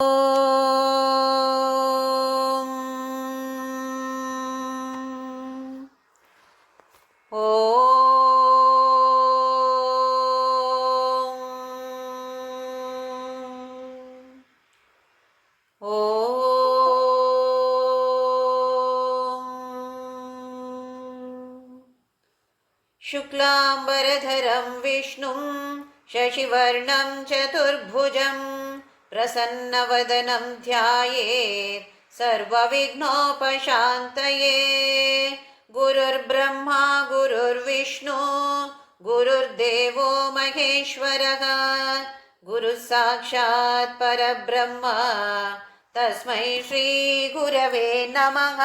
ఓం శుక్లాంబరధరం విష్ణుం శశివర్ణం చతుర్భుజం ప్రసన్నవదనం ధ్యాయేత్ సర్వవిఘ్నోపశాంతయే. గురుర్బ్రహ్మా గురుర్విష్ణు గురుర్దేవో మహేశ్వరః గురుః సాక్షాత్ పరబ్రహ్మ తస్మై శ్రీ గురవే నమః.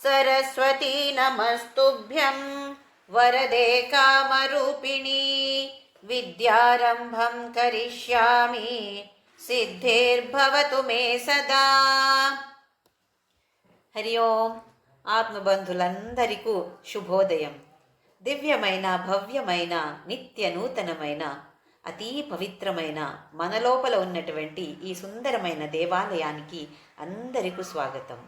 సరస్వతీ నమస్తుభ్యం వరదే కామరూపిణి విద్యారంభం కరిష్యామి సిద్ధిర్భవతు మే సదా. హరి ఓం. ఆత్మబంధులందరికీ శుభోదయం. దివ్యమైన భవ్యమైన నిత్య నూతనమైన అతీ పవిత్రమైన మన లోపల ఉన్నటువంటి ఈ సుందరమైన దేవాలయానికి అందరికీ స్వాగతం.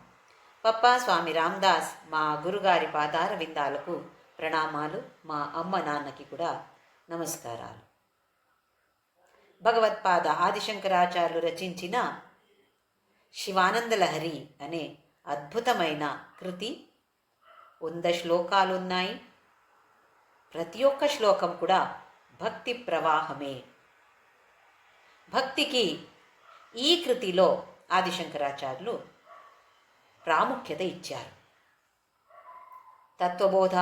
పప్పా స్వామి రామదాస్ మా గురుగారి పాదార విందాలకు ప్రణామాలు. మా అమ్మ నాన్నకి కూడా నమస్కారాలు. భగవత్పాద ఆదిశంకరాచార్యులు రచించిన శివానందలహరి అనే అద్భుతమైన కృతి. 100 శ్లోకాలున్నాయి. ప్రతి ఒక్క శ్లోకం కూడా భక్తి ప్రవాహమే. భక్తికి ఈ కృతిలో ఆదిశంకరాచార్యులు ప్రాముఖ్యత ఇచ్చారు. తత్వబోధ,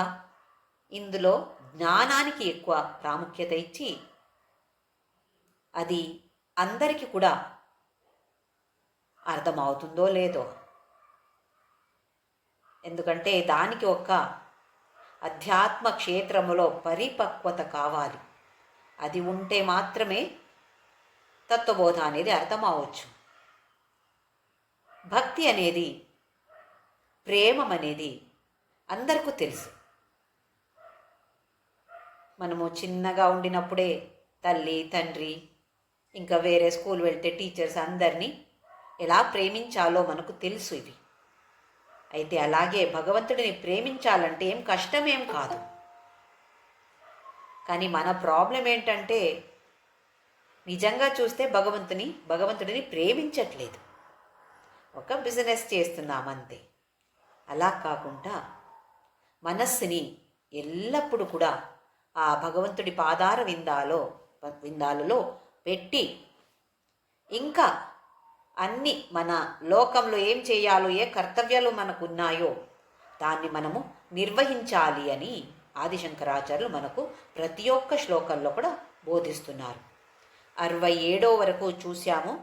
ఇందులో జ్ఞానానికి ఎక్కువ ప్రాముఖ్యత ఇచ్చి అది అందరికీ కూడా అర్థమవుతుందో లేదో, ఎందుకంటే దానికి ఒక అధ్యాత్మ క్షేత్రములో పరిపక్వత కావాలి. అది ఉంటే మాత్రమే తత్వబోధ అనేది అర్థమవచ్చు. భక్తి అనేది, ప్రేమం అనేది అందరికీ తెలుసు. మనము చిన్నగా ఉండినప్పుడే తల్లి, తండ్రి, ఇంకా వేరే స్కూల్ వెళ్తే టీచర్స్ అందరినీ ఎలా ప్రేమించాలో మనకు తెలుసు. ఇవి అయితే అలాగే భగవంతుడిని ప్రేమించాలంటే ఏం కష్టమేం కాదు. కానీ మన ప్రాబ్లం ఏంటంటే నిజంగా చూస్తే భగవంతుడిని ప్రేమించట్లేదు. ఒక బిజినెస్ చేస్తున్నామంతే. అలా కాకుండా మనస్సుని ఎల్లప్పుడూ కూడా ఆ భగవంతుడి పాదార విందాలలో పెట్టి, ఇంకా అన్ని మన లోకంలో ఏం చేయాలో, ఏ కర్తవ్యాలు మనకు ఉన్నాయో దాన్ని మనము నిర్వహించాలి అని ఆదిశంకరాచార్యులు మనకు ప్రతి ఒక్క శ్లోకంలో కూడా బోధిస్తున్నారు. 67 వరకు చూశాము.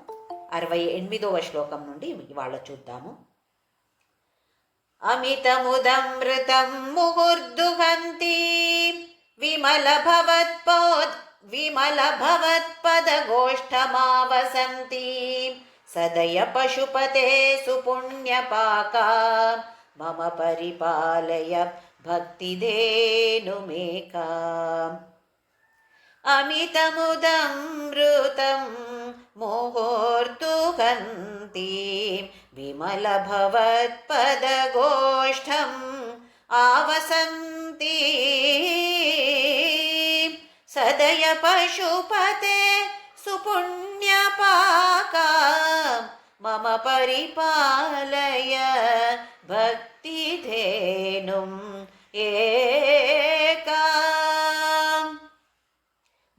68వ శ్లోకం నుండి ఇవాళ చూద్దాము. అమితముదమృతం ముహుర్దుహంతి విమల భవత్పదగోష్ఠమావసంతి సదయ పశుపతే సుపుణ్యపాకా మమ పరిపాలయ భక్తిధేనుమేకా. అమితముదమృతం ముహుర్దుహంతి విమల భవత్పదగోష్ఠం ఆవసంతి సదయ పశుపతే సుపుణ్యపాకా మమ పరిపాలయ భక్తిధేనుం ఏకాం.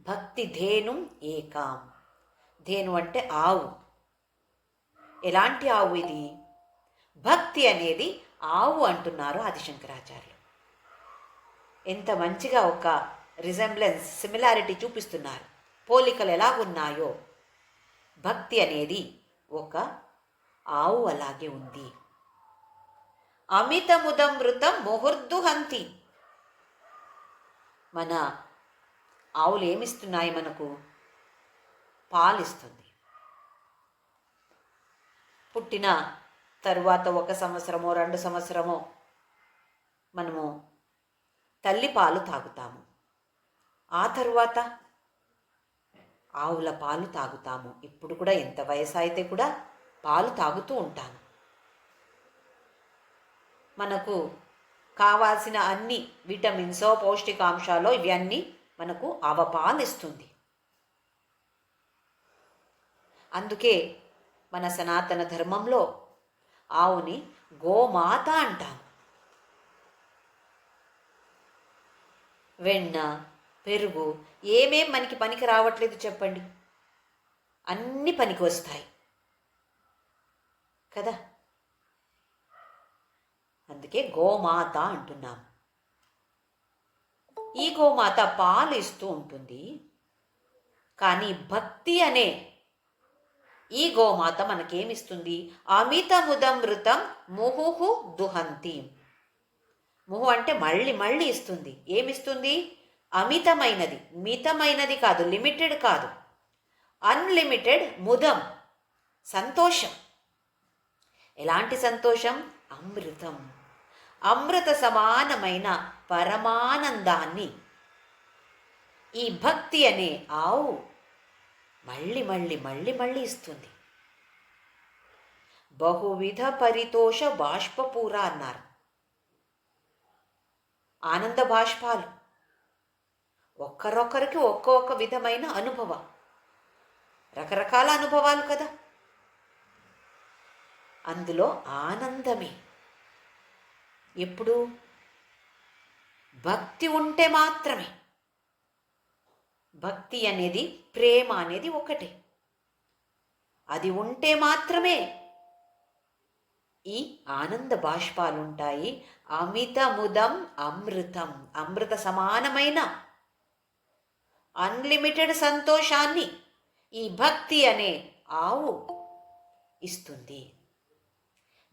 భక్తిధేనుం ఏకాం. ధేను అంటే ఆవు. ఎలాంటి ఆవు ఇది? భక్తి అనేది ఆవు అంటున్నారు ఆదిశంకరాచార్యులు. ఎంత మంచిగా ఒక రిజెంబ్లెన్స్, సిమిలారిటీ చూపిస్తున్నారు. పోలికలు ఎలాగున్నాయో భక్తి అనేది ఒక ఆవు అలాగే ఉంది. అమితముదమృతం ముహుర్దుహంతి. మన ఆవులు ఏమిస్తున్నాయి మనకు? పాలిస్తుంది. పుట్టిన తరువాత 1 సంవత్సరమో 2 సంవత్సరమో మనము తల్లి పాలు తాగుతాము. ఆ తరువాత ఆవుల పాలు తాగుతాము. ఇప్పుడు కూడా ఎంత వయసు అయితే కూడా పాలు తాగుతూ ఉంటాను. మనకు కావాల్సిన అన్ని విటమిన్సో పౌష్టికాంశాలో ఇవన్నీ మనకు ఆవ పాలు ఇస్తుంది. అందుకే మన సనాతన ధర్మంలో ఆవుని గోమాత అంటాం. వెన్న, పెరుగు ఏమేం మనకి పనికి రావట్లేదు చెప్పండి, అన్ని పనికి వస్తాయి కదా. అందుకే గోమాత అంటున్నాం. ఈ గోమాత పాలు ఇస్తూ ఉంటుంది. కానీ భక్తి అనే ఈ గోమాత మనకేమిస్తుంది? అమితముదమృతం ముహుహు దుహంతి. ముహు అంటే మళ్ళీ మళ్ళీ ఇస్తుంది. ఏమిస్తుంది? అమితమైనది, మితమైనది కాదు, లిమిటెడ్ కాదు, అన్లిమిటెడ్ ముదం, సంతోషం. ఎలాంటి సంతోషం? అమృతం, అమృత సమానమైన పరమానందాన్ని ఈ భక్తి అనే ఆవు మళ్ళీ మళ్ళీ మళ్ళీ మళ్ళీ ఇస్తుంది. బహువిధ పరితోష బాష్పపూర అన్నారు. ఆనంద బాష్పాలు, ఒక్కరొక్కరికి ఒక్కొక్క విధమైన అనుభవం, రకరకాల అనుభవాలు కదా. అందులో ఆనందమే. ఎప్పుడు? భక్తి ఉంటే మాత్రమే. భక్తి అనేది, ప్రేమ అనేది ఒకటే. అది ఉంటే మాత్రమే ఈ ఆనంద బాష్పాలుంటాయి. అమితముదం అమృతం, అమృత సమానమైన అన్లిమిటెడ్ సంతోషాన్ని ఈ భక్తి అనే ఆవు ఇస్తుంది.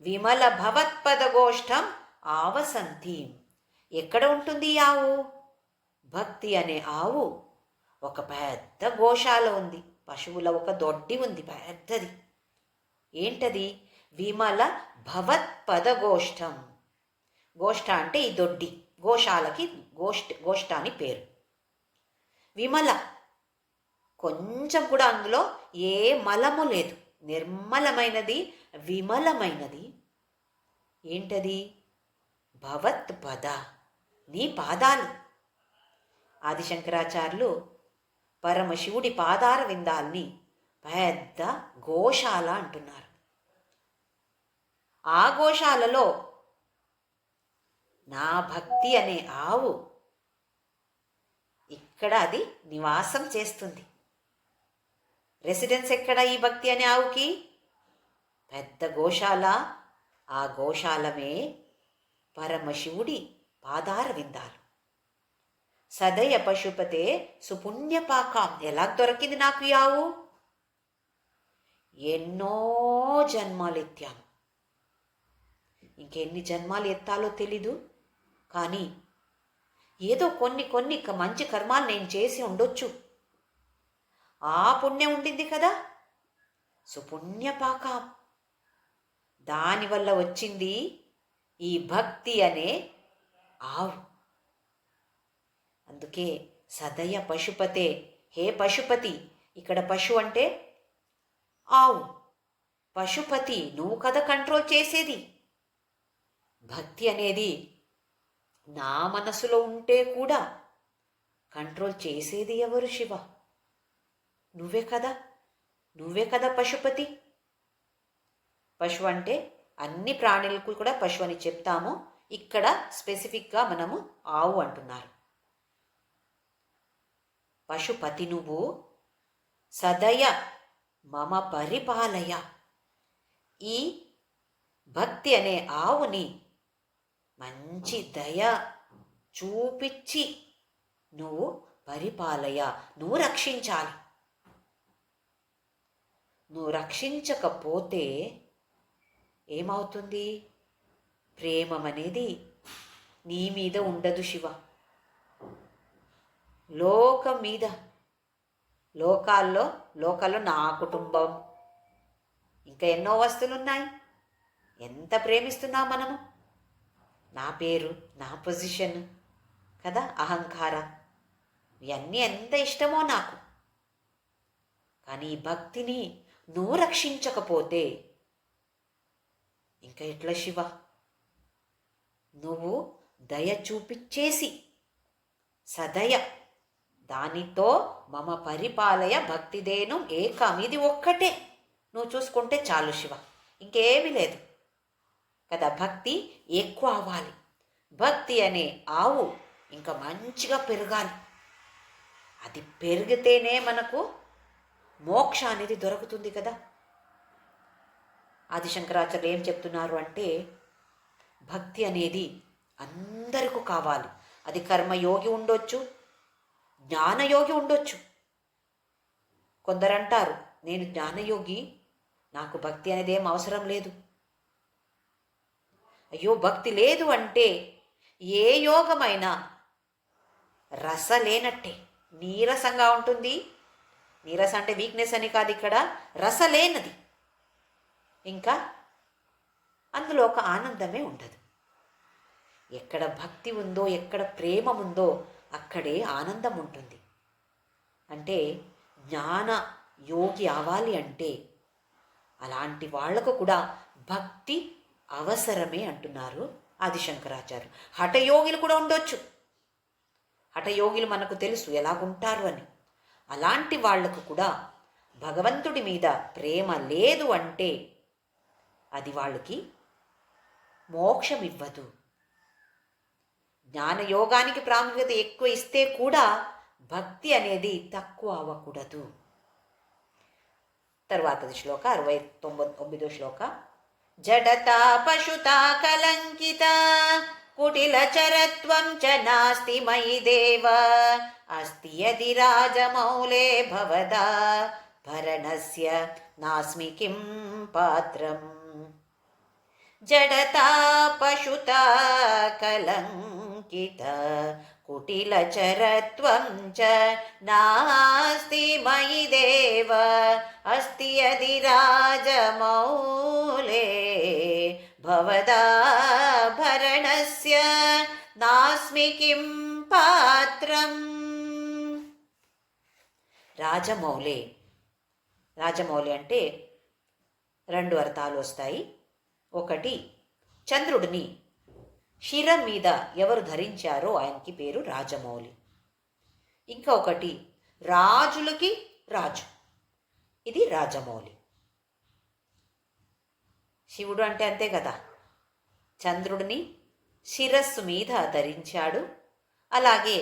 విమల భవత్పదగోష్ఠం ఆవసంతి. ఎక్కడ ఉంటుంది ఈ ఆవు? భక్తి అనే ఆవు ఒక పెద్ద గోశాల ఉంది, పశువుల ఒక దొడ్డి ఉంది పెద్దది. ఏంటది? విమల భవత్పదగోష్ఠం. గోష్ఠ అంటే ఈ దొడ్డి, గోశాలకి గోష్ఠ అని పేరు. విమల, కొంచెం కూడా అందులో ఏ మలము లేదు, నిర్మలమైనది, విమలమైనది. ఏంటది? భవత్ పద, నీ పాదాలు. ఆదిశంకరాచార్యులు పరమశివుడి పాదార విందాల్ని పెద్ద గోశాల అంటున్నారు. ఆ గోశాలలో నా భక్తి అనే ఆవు ఇక్కడ అది నివాసం చేస్తుంది. రెసిడెన్స్ ఎక్కడ ఈ భక్తి అనే ఆవుకి? పెద్ద గోశాల. ఆ గోశాలమే పరమశివుడి పాదార విందాలు. సదయ పశుపతే సుపుణ్యపాకం. ఎలా దొరికింది నాకు ఈ ఆవు? ఎన్నో జన్మాలు ఎత్తాను. ఇంకెన్ని జన్మాలు ఎత్తాలో తెలీదు. కానీ ఏదో కొన్ని మంచి కర్మాలు నేను చేసి ఉండొచ్చు. ఆ పుణ్యం ఉండింది కదా, సుపుణ్యపాకం. దానివల్ల వచ్చింది ఈ భక్తి అనే ఆవు. అందుకే సదయ పశుపతే, హే పశుపతి. ఇక్కడ పశు అంటే ఆవు, పశుపతి నువ్వు కదా కంట్రోల్ చేసేది. భక్తి అనేది నా మనసులో ఉంటే కూడా కంట్రోల్ చేసేది ఎవరు? శివ, నువ్వే కదా, నువ్వే కదా పశుపతి. పశువు అంటే అన్ని ప్రాణులకు కూడా పశువు అని చెప్తాము. ఇక్కడ స్పెసిఫిక్గా మనము ఆవు అంటున్నారు. పశుపతి నువ్వు, సదయ మమ పరిపాలయ. ఈ భక్తి అనే ఆవుని మంచి దయ చూపించి నువ్వు పరిపాలయ, నువ్వు రక్షించాలి. నువ్వు రక్షించకపోతే ఏమవుతుంది? ప్రేమం అనేది నీ మీద ఉండదు శివ. లోకం మీద, లోకాల్లో నా కుటుంబం, ఇంకా ఎన్నో వస్తువులు ఉన్నాయి. ఎంత ప్రేమిస్తున్నాం మనము. నా పేరు, నా పొజిషన్ కదా, అహంకారం, ఇవన్నీ ఎంత ఇష్టమో నాకు. కానీ ఈ భక్తిని నువ్వు రక్షించకపోతే ఇంకా ఎట్లా శివ? నువ్వు దయ చూపిచ్చేసి సదయ దానితో మమ పరిపాలయ భక్తిదేను ఏకం, ఇది ఒక్కటే నువ్వు చూసుకుంటే చాలు శివ, ఇంకేమీ లేదు కదా. భక్తి ఎక్కువ అవ్వాలి. భక్తి అనే ఆవు ఇంకా మంచిగా పెరగాలి. అది పెరిగితేనే మనకు మోక్ష అనేది దొరుకుతుంది కదా. ఆదిశంకరాచార్యులు ఏం చెప్తున్నారు అంటే, భక్తి అనేది అందరికీ కావాలి. అది కర్మయోగి ఉండొచ్చు, జ్ఞానయోగి ఉండొచ్చు. కొందరంటారు, నేను జ్ఞానయోగి, నాకు భక్తి అనేది ఏం అవసరం లేదు. అయ్యో, భక్తి లేదు అంటే ఏ యోగమైనా రస లేనట్టే, నీరసంగా ఉంటుంది. నీరస అంటే వీక్నెస్ అని కాదు, ఇక్కడ రస లేనది. ఇంకా అందులో ఒక ఆనందమే ఉండదు. ఎక్కడ భక్తి ఉందో, ఎక్కడ ప్రేమ ఉందో అక్కడే ఆనందం ఉంటుంది. అంటే జ్ఞాన యోగి అవ్వాలి అంటే అలాంటి వాళ్లకు కూడా భక్తి అవసరమే అంటున్నారు ఆదిశంకరాచార్యులు. హఠయోగులు కూడా ఉండొచ్చు. హఠయోగులు మనకు తెలుసు ఎలాగుంటారు అని. అలాంటి వాళ్లకు కూడా భగవంతుడి మీద ప్రేమ లేదు అంటే అది వాళ్ళకి మోక్షం ఇవ్వదు. జ్ఞానయోగానికి ప్రాముఖ్యత ఎక్కువ ఇస్తే కూడా భక్తి అనేది తక్కువ అవ్వకూడదు. తర్వాతది శ్లోక 69వ శ్లోక. జడతా పశుతా కలంకిత కుటిలచరత్వం చ నాస్తి మయి దేవ, అస్తి యది రాజమౌళే భవదా భరణస్య నాస్మి కిం పాత్రం. జడతా పశుతా కలంకిత కుటిలచరత్వం చ నాస్తి మయి దేవ, అస్తి యది రాజమౌళే భవదా భరణస్య నాస్మి కిం పాత్రం. రాజమౌళే, రాజమౌళి అంటే రెండు అర్థాలు వస్తాయి. ఒకటి, చంద్రుడిని శిరం మీద ఎవరు ధరించారో ఆయనకి పేరు రాజమౌళి. ఇంకా ఒకటి, రాజులకి రాజు, ఇది రాజమౌళి. శివుడు అంటే అంతే కదా, చంద్రుడిని శిరస్సు మీద ధరించాడు. అలాగే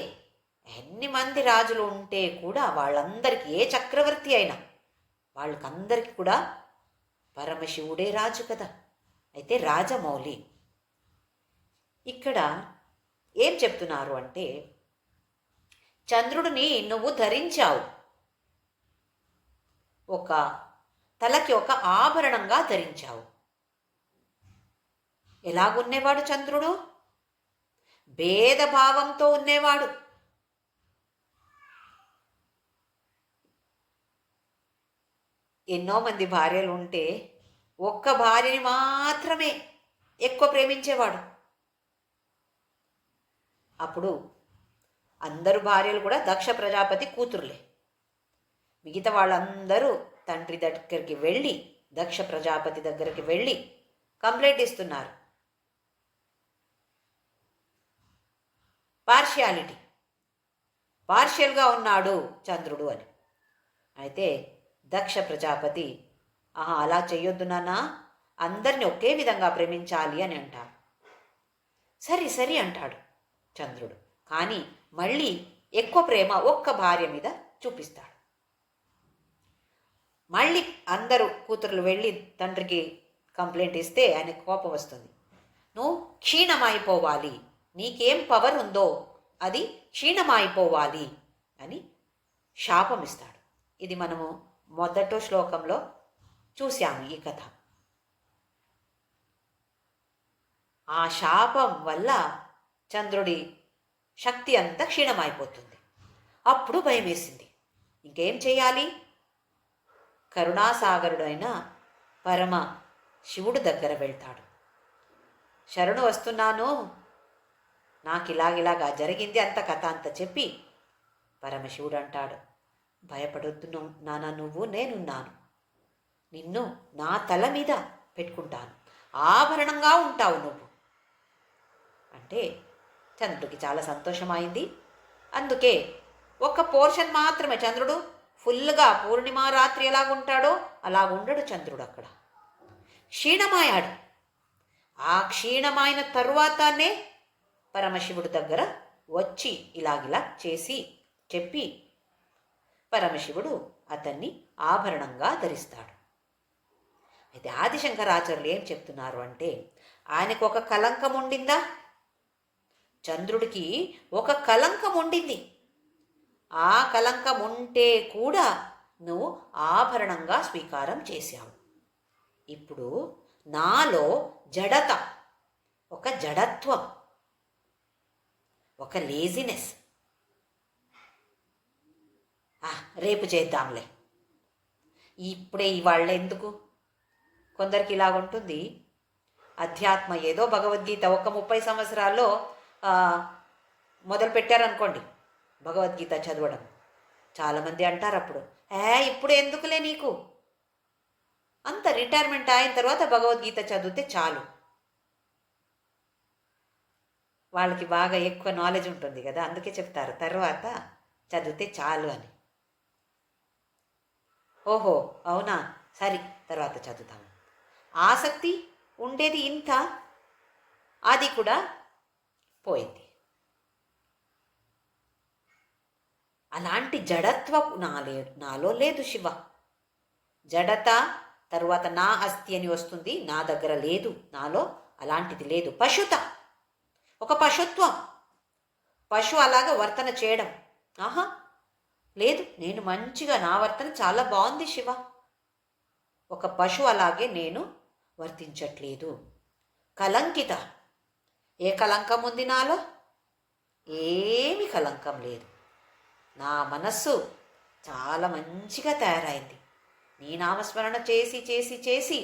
ఎన్ని మంది రాజులు ఉంటే కూడా వాళ్ళందరికీ, ఏ చక్రవర్తి అయినా వాళ్ళకందరికీ కూడా పరమశివుడే రాజు కదా. అయితే రాజమౌళి ఇక్కడ ఏం చెప్తున్నారు అంటే, చంద్రుడిని నువ్వు ధరించావు, ఒక తలకి ఒక ఆభరణంగా ధరించావు. ఎలాగున్నేవాడు చంద్రుడు? భేదభావంతో ఉన్నేవాడు. ఎన్నో మంది భార్యలు ఉంటే ఒక్క భార్యని మాత్రమే ఎక్కువ ప్రేమించేవాడు. అప్పుడు అందరు భార్యలు కూడా దక్ష ప్రజాపతి కూతురులే. మిగతా వాళ్ళందరూ తండ్రి దగ్గరికి వెళ్ళి, దక్ష ప్రజాపతి దగ్గరికి వెళ్ళి కంప్లైంట్ ఇస్తున్నారు. పార్షియల్గా ఉన్నాడు చంద్రుడు అని. అయితే దక్ష ప్రజాపతి, అలా చెయ్యొద్దు నాన్న, అందరిని ఒకే విధంగా ప్రేమించాలి అని అంటాడు. సరి సరి అంటాడు చంద్రుడు. కానీ మళ్ళీ ఎక్కువ ప్రేమ ఒక్క భార్య మీద చూపిస్తాడు. మళ్ళీ అందరూ కూతురులు వెళ్ళి తండ్రికి కంప్లైంట్ ఇస్తే ఆయనకు కోపం వస్తుంది. నువ్వు క్షీణమైపోవాలి, నీకేం పవర్ ఉందో అది క్షీణమైపోవాలి అని శాపం ఇస్తాడు. ఇది మనము మొదటి శ్లోకంలో చూశాము ఈ కథ. ఆ శాపం వల్ల చంద్రుడి శక్తి అంతా క్షీణమైపోతుంది. అప్పుడు భయం వేసింది, ఇంకేం చేయాలి? కరుణాసాగరుడైన పరమ శివుడు దగ్గర వెళ్తాడు. శరణు వస్తున్నాను, నాకు ఇలాగిలాగా జరిగింది అంత కథ అంతా చెప్పి పరమశివుడు అంటాడు, భయపడొద్దు నాన్న, నేనున్నాను. నిన్ను నా తల మీద పెట్టుకుంటాను, ఆభరణంగా ఉంటావు నువ్వు అంటే చంద్రుడికి చాలా సంతోషమైంది. అందుకే ఒక పోర్షన్ మాత్రమే, చంద్రుడు ఫుల్గా పూర్ణిమ రాత్రి ఎలాగుంటాడో అలాగుండడు చంద్రుడు. అక్కడ క్షీణమయ్యాడు. ఆ క్షీణమైన తరువాతనే పరమశివుడి దగ్గర వచ్చి ఇలాగిలా చేసి చెప్పి పరమశివుడు అతన్ని ఆభరణంగా ధరిస్తాడు. అయితే ఆదిశంకరాచార్యులు ఏం చెప్తున్నారు అంటే, ఆయనకు ఒక కలంకం ఉండిందా? చంద్రుడికి ఒక కలంకం ఉండింది. ఆ కలంకం ఉంటే కూడా నువ్వు ఆభరణంగా స్వీకారం చేశావు. ఇప్పుడు నాలో జడత, ఒక జడత్వం, ఒక లేజినెస్, రేపు చేద్దాంలే, ఇప్పుడే ఇవాళ ఎందుకు? కొందరికి ఇలాగుంటుంది. అధ్యాత్మ ఏదో భగవద్గీత ఒక 30 సంవత్సరాల్లో మొదలు పెట్టారనుకోండి భగవద్గీత చదవడం. చాలామంది అంటారు అప్పుడు, ఇప్పుడు ఎందుకులే నీకు, అంత రిటైర్మెంట్ అయిన తర్వాత భగవద్గీత చదివితే చాలు. వాళ్ళకి బాగా ఎక్కువ నాలెడ్జ్ ఉంటుంది కదా, అందుకే చెప్తారు తర్వాత చదివితే చాలు అని. ఓహో అవునా, సరే తర్వాత చదువుతాము. ఆసక్తి ఉండేది ఇంత, అది కూడా పోయింది. అలాంటి జడత్వం నాలో లేదు శివ. జడత తరువాత నా అస్థి అని వస్తుంది, నా దగ్గర లేదు, నాలో అలాంటిది లేదు. పశుత, ఒక పశుత్వం, పశు అలాగా వర్తన చేయడం లేదు. నేను మంచిగా, నా వర్తన చాలా బాగుంది శివ. ఒక పశు అలాగే నేను వర్తించట్లేదు. కలంకిత, ఏ కలంకం ఉంది నాలో? ఏమి కలంకం లేదు. నా మనస్సు చాలా మంచిగా తయారైంది. నీ నామస్మరణ చేసి చేసి చేసి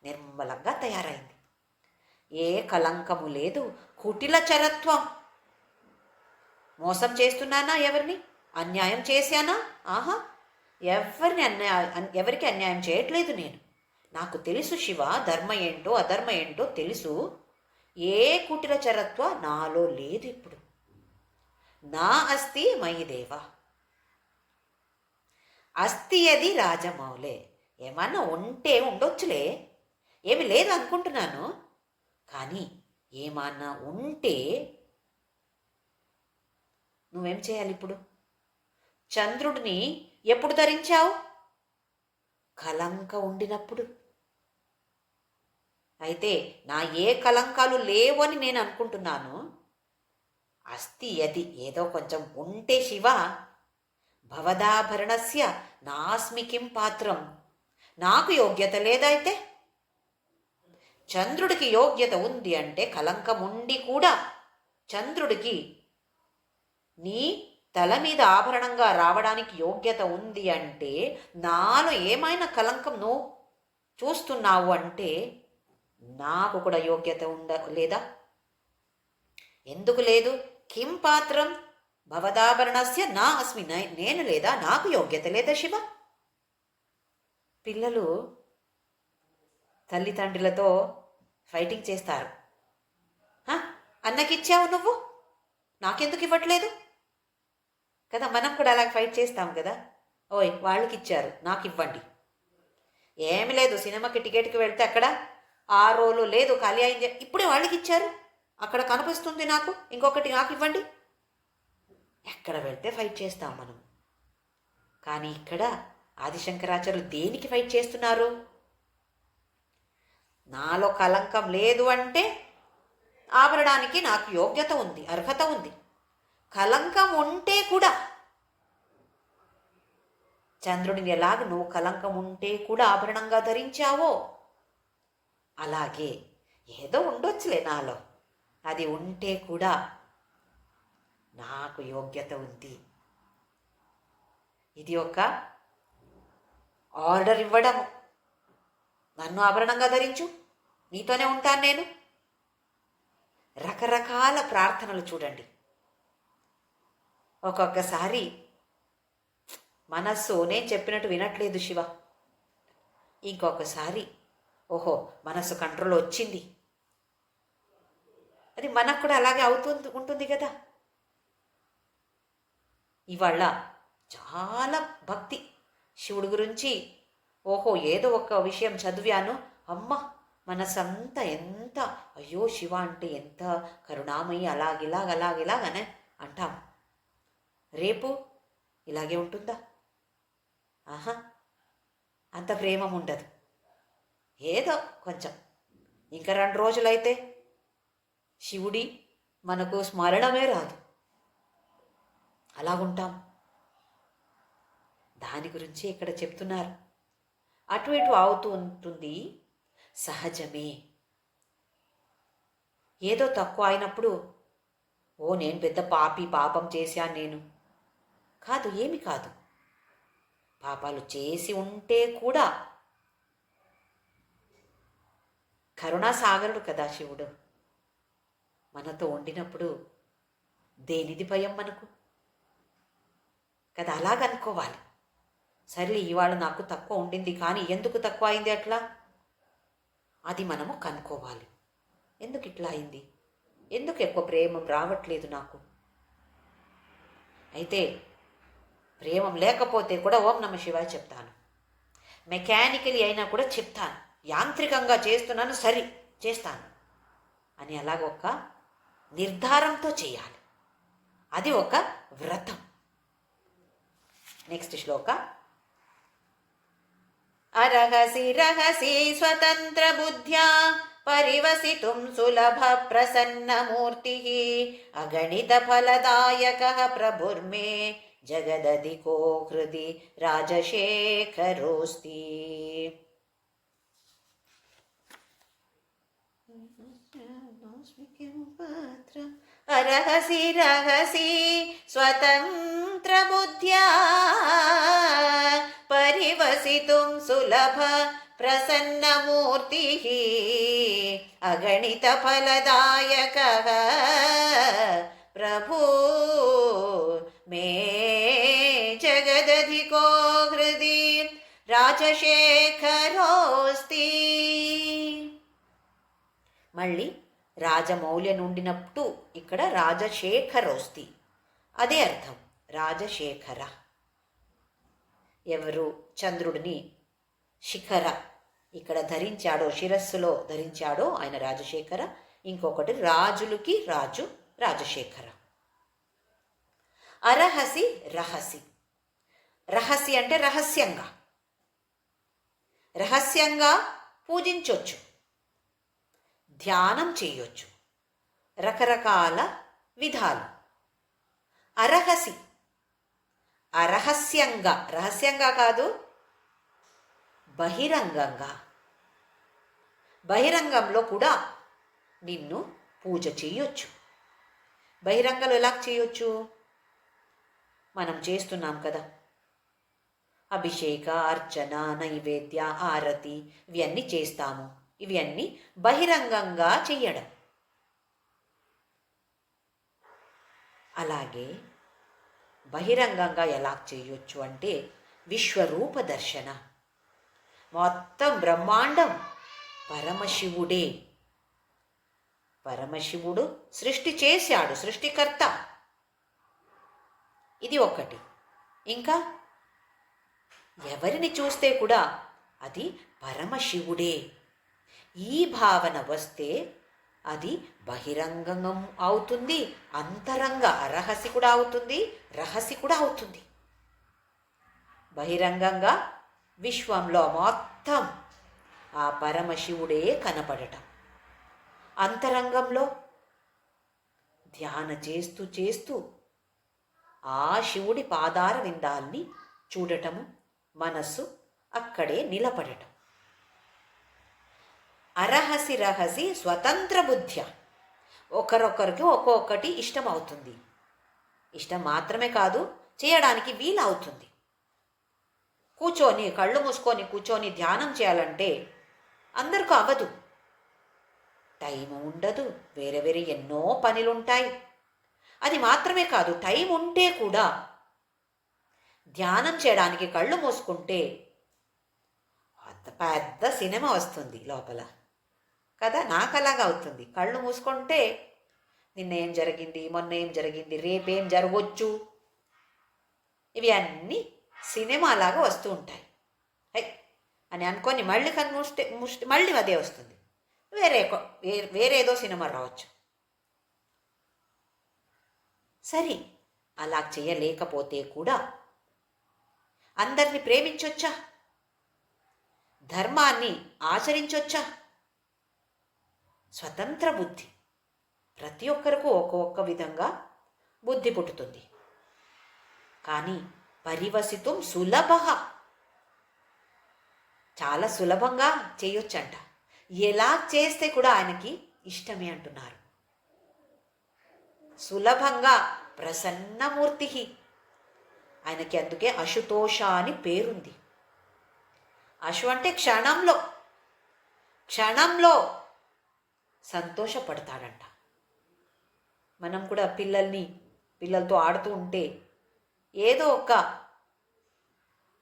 నిర్మలంగా తయారైంది. ఏ కలంకము లేదు. కుటిల చరత్వం, మోసం చేస్తున్నానా? ఎవరిని అన్యాయం చేశానా? ఎవరికి అన్యాయం చేయట్లేదు నేను. నాకు తెలుసు శివ, ధర్మ ఏంటో అధర్మ ఏంటో తెలుసు. ఏ కుటిల చరత్వ నాలో లేదు ఇప్పుడు. నా అస్తి మయి దేవ, అస్తి అది రాజమౌలే. ఏమన్నా ఉంటే ఉండొచ్చులే, ఏమి లేదు అనుకుంటున్నాను. కానీ ఏమన్నా ఉంటే నువ్వేం చేయాలి ఇప్పుడు? చంద్రుడిని ఎప్పుడు ధరించావు? కలంక ఉండినప్పుడు. అయితే నా ఏ కలంకాలు లేవని నేను అనుకుంటున్నాను. అస్తి యది, ఏదో కొంచెం ఉంటే శివ, భవదాభరణస్య నాస్మి కిం పాత్రం, నాకు యోగ్యత లేదైతే? చంద్రుడికి యోగ్యత ఉంది అంటే, కలంకం ఉండి కూడా చంద్రుడికి నీ తల మీద ఆభరణంగా రావడానికి యోగ్యత ఉంది అంటే, నాలో ఏమైనా కలంకం నువ్వు చూస్తున్నావు అంటే నాకు కూడా యోగ్యత లేదా? ఎందుకు లేదు? కిం పాత్రం భవదాభరణస్య నా అస్మి, నేను లేదా? నాకు యోగ్యత లేదా శివ? పిల్లలు తల్లిదండ్రులతో ఫైటింగ్ చేస్తారు. అన్నకిచ్చావు నువ్వు, నాకెందుకు ఇవ్వట్లేదు కదా? మనం కూడా అలాగ ఫైట్ చేస్తాం కదా. ఓయ్ వాళ్ళకి ఇచ్చారు, నాకు ఇవ్వండి. ఏమి లేదు, సినిమాకి టికెట్కి వెళ్తే అక్కడ 6 రోజులు లేదు, ఖాళీ అయింది, ఇప్పుడే వాళ్ళకి ఇచ్చారు, అక్కడ కనిపిస్తుంది నాకు, ఇంకొకటి నాకు ఇవ్వండి. ఎక్కడ వెళ్తే ఫైట్ చేస్తాం మనం. కానీ ఇక్కడ ఆదిశంకరాచార్యులు దేనికి ఫైట్ చేస్తున్నారు? నాలో కలంకం లేదు అంటే ఆభరణానికి నాకు యోగ్యత ఉంది, అర్హత ఉంది. కలంకం ఉంటే కూడా, చంద్రుడిని ఎలాగ నువ్వు కలంకం ఉంటే కూడా ఆభరణంగా ధరించావో, అలాగే ఏదో ఉండొచ్చులే నాలో, అది ఉంటే కూడా నాకు యోగ్యత ఉంది. ఇది ఒక ఆర్డర్ ఇవ్వడము. నన్ను ఆభరణంగా ధరించు, నీతోనే ఉంటాను నేను. రకరకాల ప్రార్థనలు చూడండి. ఒక్కొక్కసారి మనస్సు నేను చెప్పినట్టు వినట్లేదు శివ. ఇంకొకసారి ఓహో మనస్సు కంట్రోల్ వచ్చింది, అది మనకు కూడా అలాగే ఉంటుంది కదా. ఇవాళ చాలా భక్తి శివుడి గురించి. ఓహో ఏదో ఒక విషయం చదివాను, అమ్మ మనసంతా ఎంత అయ్యో శివ అంటే ఎంత కరుణామయి, అలాగిలాగనే అంటాం. రేపు ఇలాగే ఉంటుందా? ఆహా, అంత ప్రేమ ఉండదు. ఏదో కొంచెం. ఇంకా 2 రోజులైతే శివుడి మనకు స్మరణమే రాదు, అలాగుంటాం. దాని గురించి ఇక్కడ చెప్తున్నారు. అటు ఇటు అవుతూ ఉంటుంది, సహజమే. ఏదో తక్కువ అయినప్పుడు ఓ నేను పెద్ద పాపం చేశాను నేను. కాదు, ఏమి కాదు. పాపాలు చేసి ఉంటే కూడా కరుణాసాగరుడు కదా శివుడు. మనతో ఉండినప్పుడు దేనిది భయం మనకు కదా, అలాగనుకోవాలి. సరే ఇవాళ నాకు తక్కువ ఉండింది, కానీ ఎందుకు తక్కువ అయింది అట్లా, అది మనము కనుక్కోవాలి. ఎందుకు ఇట్లా అయింది, ఎందుకు ఎక్కువ ప్రేమ రావట్లేదు నాకు. అయితే ప్రేమం లేకపోతే కూడా ఓం నమ శివాయ చెప్తాను, మెకానికలీ అయినా కూడా చెప్తాను, యాంత్రికంగా చేస్తున్నాను సరి చేస్తాను అని అలాగొక నిర్ధారంతో చేయాలి. అది ఒక వ్రతం. నెక్స్ట్ శ్లోక. అరహసి రహసి స్వతంత్ర బుద్ధ్యా పరివసితుం సులభ ప్రసన్నమూర్తి అగణిత ఫలదాయక ప్రభుర్మే జగదధికో హృది రాజశేఖరోస్తి. అరహసి రహసి స్వతంత్ర బుద్ధ్యా పరివసితుం సులభ ప్రసన్నమూర్తి అగణిత ఫలదాయక ప్రభు మే జగదధికో హృది రాజశేఖరోస్తి. మళ్ళీ రాజమౌల్య నుండినప్పుడు ఇక్కడ రాజశేఖరోస్తి, అదే అర్థం. రాజశేఖర ఎవరు చంద్రుడిని శిఖర ఇక్కడ ధరించాడో, శిరస్సులో ధరించాడో ఆయన రాజశేఖర. ఇంకొకటి రాజులకి రాజు రాజశేఖర. అరహసి రహసి. రహసి అంటే రహస్యంగా, రహస్యంగా పూజించవచ్చు, ధ్యానం చేయొచ్చు, రకరకాల విధాలు. అరహసి అరహస్యంగా, రహస్యంగా కాదు, బహిరంగంగా. బహిరంగంలో కూడా నిన్ను పూజ చేయొచ్చు. బహిరంగంలో ఎలా చేయొచ్చు, మనం చేస్తున్నాం కదా, అభిషేక, అర్చన, నైవేద్య, ఆరతి ఇవన్నీ చేస్తాము. ఇవన్నీ బహిరంగంగా చెయ్యడం. అలాగే బహిరంగంగా ఎలా చేయొచ్చు అంటే విశ్వరూప దర్శన. మొత్తం బ్రహ్మాండం పరమశివుడే. పరమశివుడు సృష్టి చేశాడు, సృష్టికర్త. ఇది ఒకటి. ఇంకా ఎవరిని చూస్తే కూడా అది పరమశివుడే. ఈ భావన వస్తే అది బహిరంగం అవుతుంది, అంతరంగ అరహసి కూడా అవుతుంది, రహసి కూడా అవుతుంది. బహిరంగంగా విశ్వంలో మొత్తం ఆ పరమశివుడే కనపడటం, అంతరంగంలో ధ్యాన చేస్తూ చేస్తూ ఆ శివుడి పాదార విందాల్ని చూడటము, మనస్సు అక్కడే నిలబడటం. అరహసి రహసి స్వతంత్ర బుద్ధ్య. ఒకరొకరికి ఒక్కొక్కటి ఇష్టం అవుతుంది. ఇష్టం మాత్రమే కాదు, చేయడానికి వీలవుతుంది. కూర్చొని కళ్ళు మూసుకొని కూర్చొని ధ్యానం చేయాలంటే అందరికీ అవ్వదు, టైం ఉండదు, వేరే వేరే ఎన్నో పనులుంటాయి. అది మాత్రమే కాదు, టైం ఉంటే కూడా ధ్యానం చేయడానికి కళ్ళు మూసుకుంటే అంత పెద్ద సినిమా వస్తుంది లోపల కదా. నాకు అలాగా అవుతుంది. కళ్ళు మూసుకుంటే నిన్న ఏం జరిగింది, మొన్న ఏం జరిగింది, రేపేం జరగవచ్చు, ఇవి అన్నీ సినిమాలాగా వస్తూ ఉంటాయి. హై అని అనుకొని మళ్ళీ కన్ను ముష్టి మళ్ళీ అదే వస్తుంది. వేరేదో సినిమా రావచ్చు. సరే, అలా చేయలేకపోతే కూడా అందరిని ప్రేమించొచ్చా, ధర్మాన్ని ఆచరించొచ్చా? స్వతంత్ర బుద్ధి, ప్రతి ఒక్కరికి ఒక్కొక్క విధంగా బుద్ధి పుట్టుతుంది. కానీ పరివసితం సులభ, చాలా సులభంగా చేయొచ్చంట. ఎలా చేస్తే కూడా ఆయనకి ఇష్టమే అంటున్నారు. సులభంగా ప్రసన్నమూర్తి ఆయనకి, అందుకే అశుతోష అని పేరుంది. అశు అంటే క్షణంలో సంతోషపడతాడంట. మనం కూడా పిల్లలతో ఆడుతూ ఉంటే ఏదో ఒక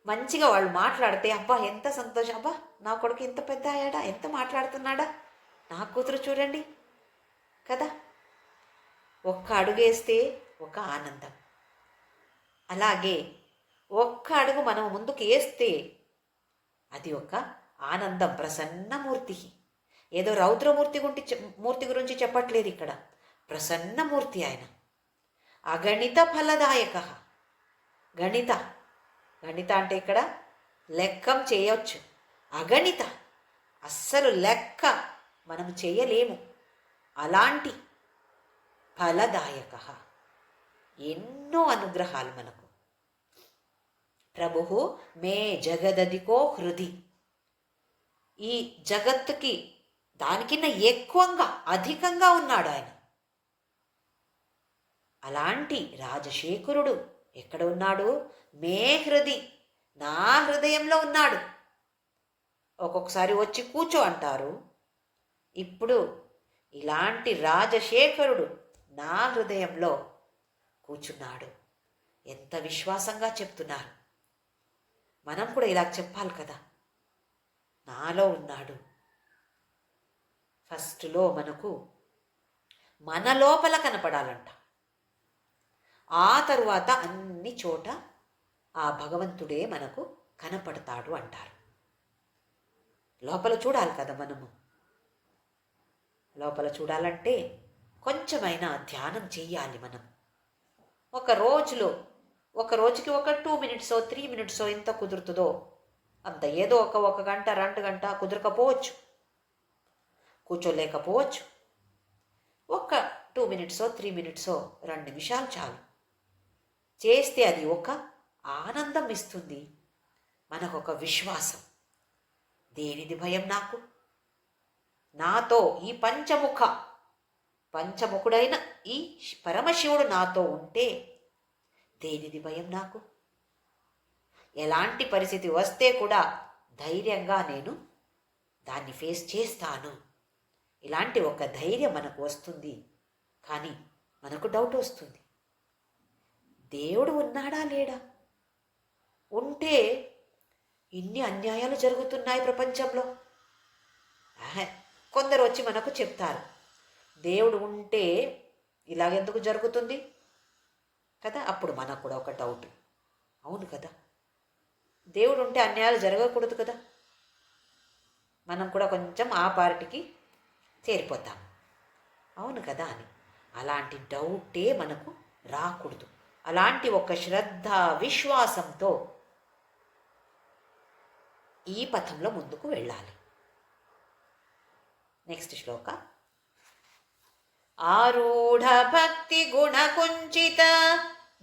మంచిగా వాళ్ళు మాట్లాడితే అబ్బా ఎంత సంతోషం, అబ్బా నా కొడుకు ఎంత పెద్ద అయ్యాడా, ఎంత మాట్లాడుతున్నాడా, నా కూతురు చూడండి కదా. ఒక్క అడుగేస్తే ఒక ఆనందం. అలాగే ఒక్క అడుగు మనం ముందుకు వేస్తే అది ఒక ఆనందం. ప్రసన్నమూర్తి, ఏదో మూర్తి గురించి చెప్పట్లేదు ఇక్కడ. ప్రసన్నమూర్తి ఆయన. అగణిత ఫలదాయక. గణిత అంటే ఇక్కడ లెక్కం చేయవచ్చు. అగణిత, అస్సలు లెక్క మనం చేయలేము. అలాంటి ఫలదాయక, ఎన్నో అనుగ్రహాలు మనకు. ప్రభు మే జగదధికో హృది, ఈ జగత్తుకి దానికిన్న ఎక్కువగా అధికంగా ఉన్నాడు ఆయన. అలాంటి రాజశేఖరుడు ఎక్కడ ఉన్నాడు? మే హృది, నా హృదయంలో ఉన్నాడు. ఒక్కొక్కసారి వచ్చి కూర్చో అంటారు. ఇప్పుడు ఇలాంటి రాజశేఖరుడు నా హృదయంలో కూర్చున్నాడు. ఎంత విశ్వాసంగా చెప్తున్నారు. మనం కూడా ఇలా చెప్పాలి కదా, నాలో ఉన్నాడు. ఫస్ట్లో మనకు మన లోపల కనపడాలంట. ఆ తరువాత అన్ని చోట ఆ భగవంతుడే మనకు కనపడతాడు అంటారు. లోపల చూడాలి కదా మనము. లోపల చూడాలంటే కొంచెమైనా ధ్యానం చెయ్యాలి మనం. ఒక రోజుకి ఒక 2 minutes 3 minutes ఎంత కుదురుతుందో అంత, ఏదో ఒక గంట 2 గంట కుదరకపోవచ్చు, కూర్చోలేకపోవచ్చు. ఒక 2 minutes 3 minutes 2 నిమిషాలు చాలు. చేస్తే అది ఒక ఆనందం ఇస్తుంది, మనకొక విశ్వాసం. దేనిది భయం నాకు? నాతో ఈ పంచముఖుడైన ఈ పరమశివుడు నాతో ఉంటే దేనిది భయం నాకు? ఎలాంటి పరిస్థితి వస్తే కూడా ధైర్యంగా నేను దాన్ని ఫేస్ చేస్తాను. ఇలాంటి ఒక ధైర్యం మనకు వస్తుంది. కానీ మనకు డౌట్ వస్తుంది, దేవుడు ఉన్నాడా లేడా? ఉంటే ఇన్ని అన్యాయాలు జరుగుతున్నాయి ప్రపంచంలో. కొందరు వచ్చి మనకు చెప్తారు, దేవుడు ఉంటే ఇలాగెందుకు జరుగుతుంది కదా. అప్పుడు మనకు కూడా ఒక డౌట్, అవును కదా, దేవుడు ఉంటే అన్యాయాలు జరగకూడదు కదా. మనం కూడా కొంచెం ఆ పార్టీకి చేరిపోతాం, అవును కదా అని. అలాంటి డౌటే మనకు రాకూడదు. అలాంటి ఒక శ్రద్ధ విశ్వాసంతో ఈ పథంలో ముందుకు వెళ్ళాలి. నెక్స్ట్ శ్లోక. ఆరూఢ భక్తి గుణ కుంచిత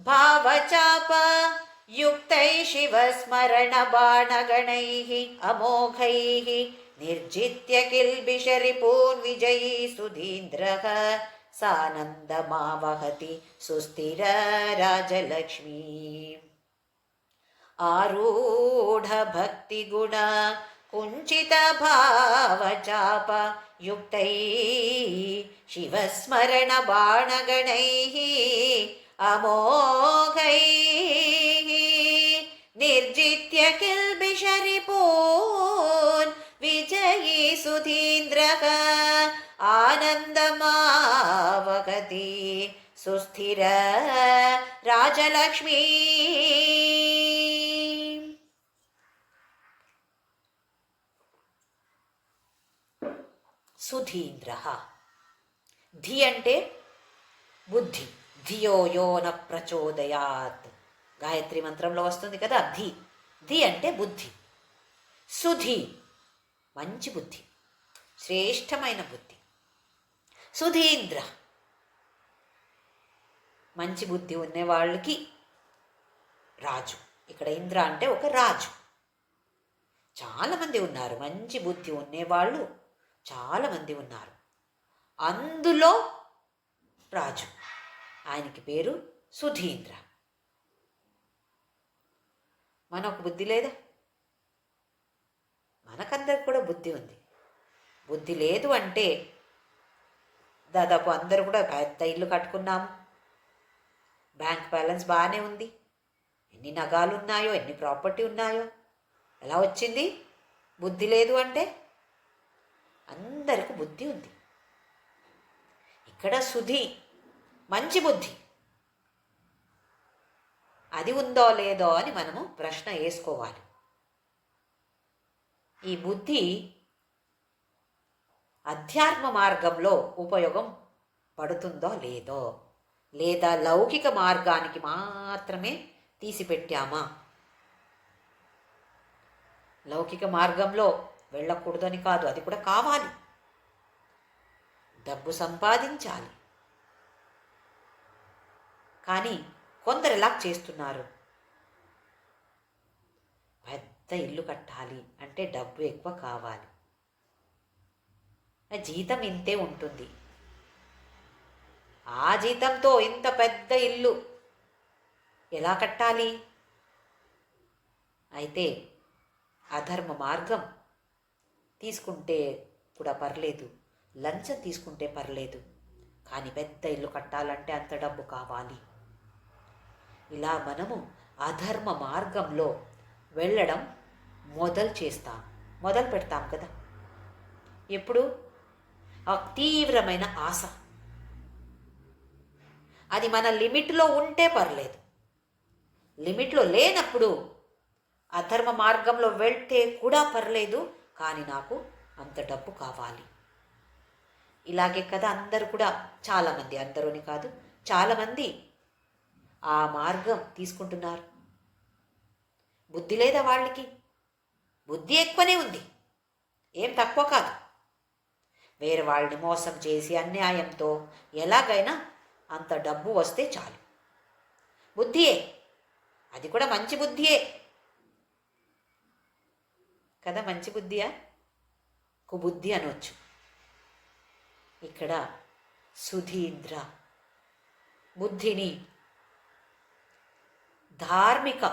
భావచాప యుక్తై శివ స్మరణ బాణగణైః అమోఘైః నిర్జిత్య కిల్బిషరిపూన్ విజయీ సుధీంద్రః సానందమావహతి సుస్థిర రాజలక్ష్మీ. ఆరూఢ భక్తి గుణ కుంచిత భావచాప యుక్తై శివస్మరణ బాణగణైః అమోఘైః నిర్జిత్య కిల్బిషరిపూన్ విజయీ సుధీంద్రః ఆనందమావగతి సుస్థిర రాజలక్ష్మీ. సుధీంద్ర. ధి అంటే బుద్ధి. ధియో యో న ప్రచోదయాత్ గాయత్రి మంత్రంలో వస్తుంది కదా ధి. ధి అంటే బుద్ధి. సుధి మంచి బుద్ధి, శ్రేష్టమైన బుద్ధి. సుధీంద్ర మంచి బుద్ధి ఉన్న వాళ్ళకి రాజు. ఇక్కడ ఇంద్ర అంటే ఒక రాజు. చాలామంది ఉన్నారు మంచి బుద్ధి ఉండేవాళ్ళు, చాలామంది ఉన్నారు. అందులో రాజు, ఆయనకి పేరు సుధీంద్ర. మనకు బుద్ధి లేదా? మనకందరికి కూడా బుద్ధి ఉంది. బుద్ధి లేదు అంటే దాదాపు అందరూ కూడా పెద్ద ఇల్లు కట్టుకున్నాము, బ్యాంక్ బ్యాలెన్స్ బాగానే ఉంది, ఎన్ని నగాలు ఉన్నాయో, ఎన్ని ప్రాపర్టీ ఉన్నాయో. ఎలా వచ్చింది? బుద్ధి లేదు అంటే. అందరికి బుద్ధి ఉంది. ఇక్కడ సుధి మంచి బుద్ధి, అది ఉందో లేదో అని మనము ప్రశ్న వేసుకోవాలి. ఈ బుద్ధి అధ్యాత్మ మార్గంలో ఉపయోగం పడుతుందో లేదో, లేదా లౌకిక మార్గానికి మాత్రమే తీసిపెట్టామా? లౌకిక మార్గంలో వెళ్ళకూడదని కాదు, అది కూడా కావాలి. డబ్బు సంపాదించాలి. కానీ కొందరు ఎలా చేస్తున్నారు? పెద్ద ఇల్లు కట్టాలి అంటే డబ్బు ఎక్కువ కావాలి, జీతం ఇంతే ఉంటుంది, ఆ జీతంతో ఇంత పెద్ద ఇల్లు ఎలా కట్టాలి? అయితే అధర్మ మార్గం తీసుకుంటే కూడా పర్లేదు, లంచం తీసుకుంటే పర్లేదు, కానీ పెద్ద ఇల్లు కట్టాలంటే అంత డబ్బు కావాలి. ఇలా మనము అధర్మ మార్గంలో వెళ్ళడం మొదలు పెడతాం కదా. ఎప్పుడు? ఆ తీవ్రమైన ఆశ, అది మన లిమిట్లో ఉంటే పర్లేదు. లిమిట్లో లేనప్పుడు అధర్మ మార్గంలో వెళ్తే కూడా పర్లేదు, కానీ నాకు అంత డబ్బు కావాలి. ఇలాగే కదా అందరూ కూడా, చాలామంది, అందరూని కాదు చాలామంది ఆ మార్గం తీసుకుంటున్నారు. బుద్ధి లేదా వాళ్ళకి? బుద్ధి ఎక్కువనే ఉంది, ఏం తక్కువ కాదు. వేరే వాళ్ళని మోసం చేసి అన్యాయంతో ఎలాగైనా అంత డబ్బు వస్తే చాలు. బుద్ధియే, అది కూడా మంచి బుద్ధియే కదా. మంచి బుద్ధియా? కుబుద్ధి అనొచ్చు. ఇక్కడ సుధీంద్ర బుద్ధిని ధార్మిక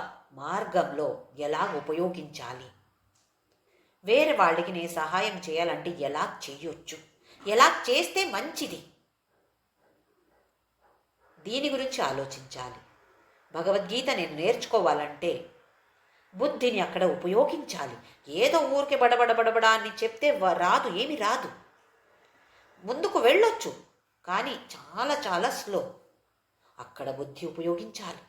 మార్గంలో ఎలా ఉపయోగించాలి, వేరే వాళ్ళకి నేను సహాయం చేయాలంటే ఎలా చేయొచ్చు, ఎలా చేస్తే మంచిది, దీని గురించి ఆలోచించాలి. భగవద్గీత నేను నేర్చుకోవాలంటే బుద్ధిని అక్కడ ఉపయోగించాలి. ఏదో ఊరికే బడబడబడబడా అని చెప్తే రాదు, ఏమి రాదు. ముందుకు వెళ్ళొచ్చు, కానీ చాలా చాలా స్లో. అక్కడ బుద్ధి ఉపయోగించాలి.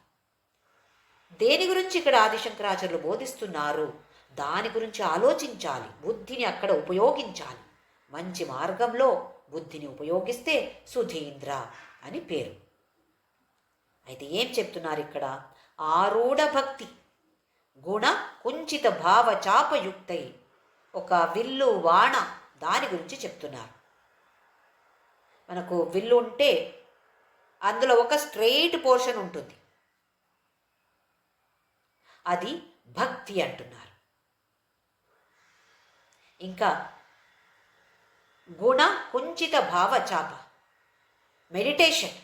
దేని గురించి ఇక్కడ ఆదిశంకరాచార్యులు బోధిస్తున్నారు, దాని గురించి ఆలోచించాలి. బుద్ధిని అక్కడ ఉపయోగించాలి. మంచి మార్గంలో బుద్ధిని ఉపయోగిస్తే సుధీంద్ర అని పేరు. అయితే ఏం చెప్తున్నారు ఇక్కడ? ఆరూఢ భక్తి గుణ కుంచిత భావ చాపయుక్తై, ఒక విల్లు వాణ దాని గురించి చెప్తున్నారు. మనకు విల్లు ఉంటే అందులో ఒక స్ట్రెయిట్ పోర్షన్ ఉంటుంది, అది భక్తి అంటున్నారు. ఇంకా గుణ కుంచిత భావ చాప మెడిటేషన్,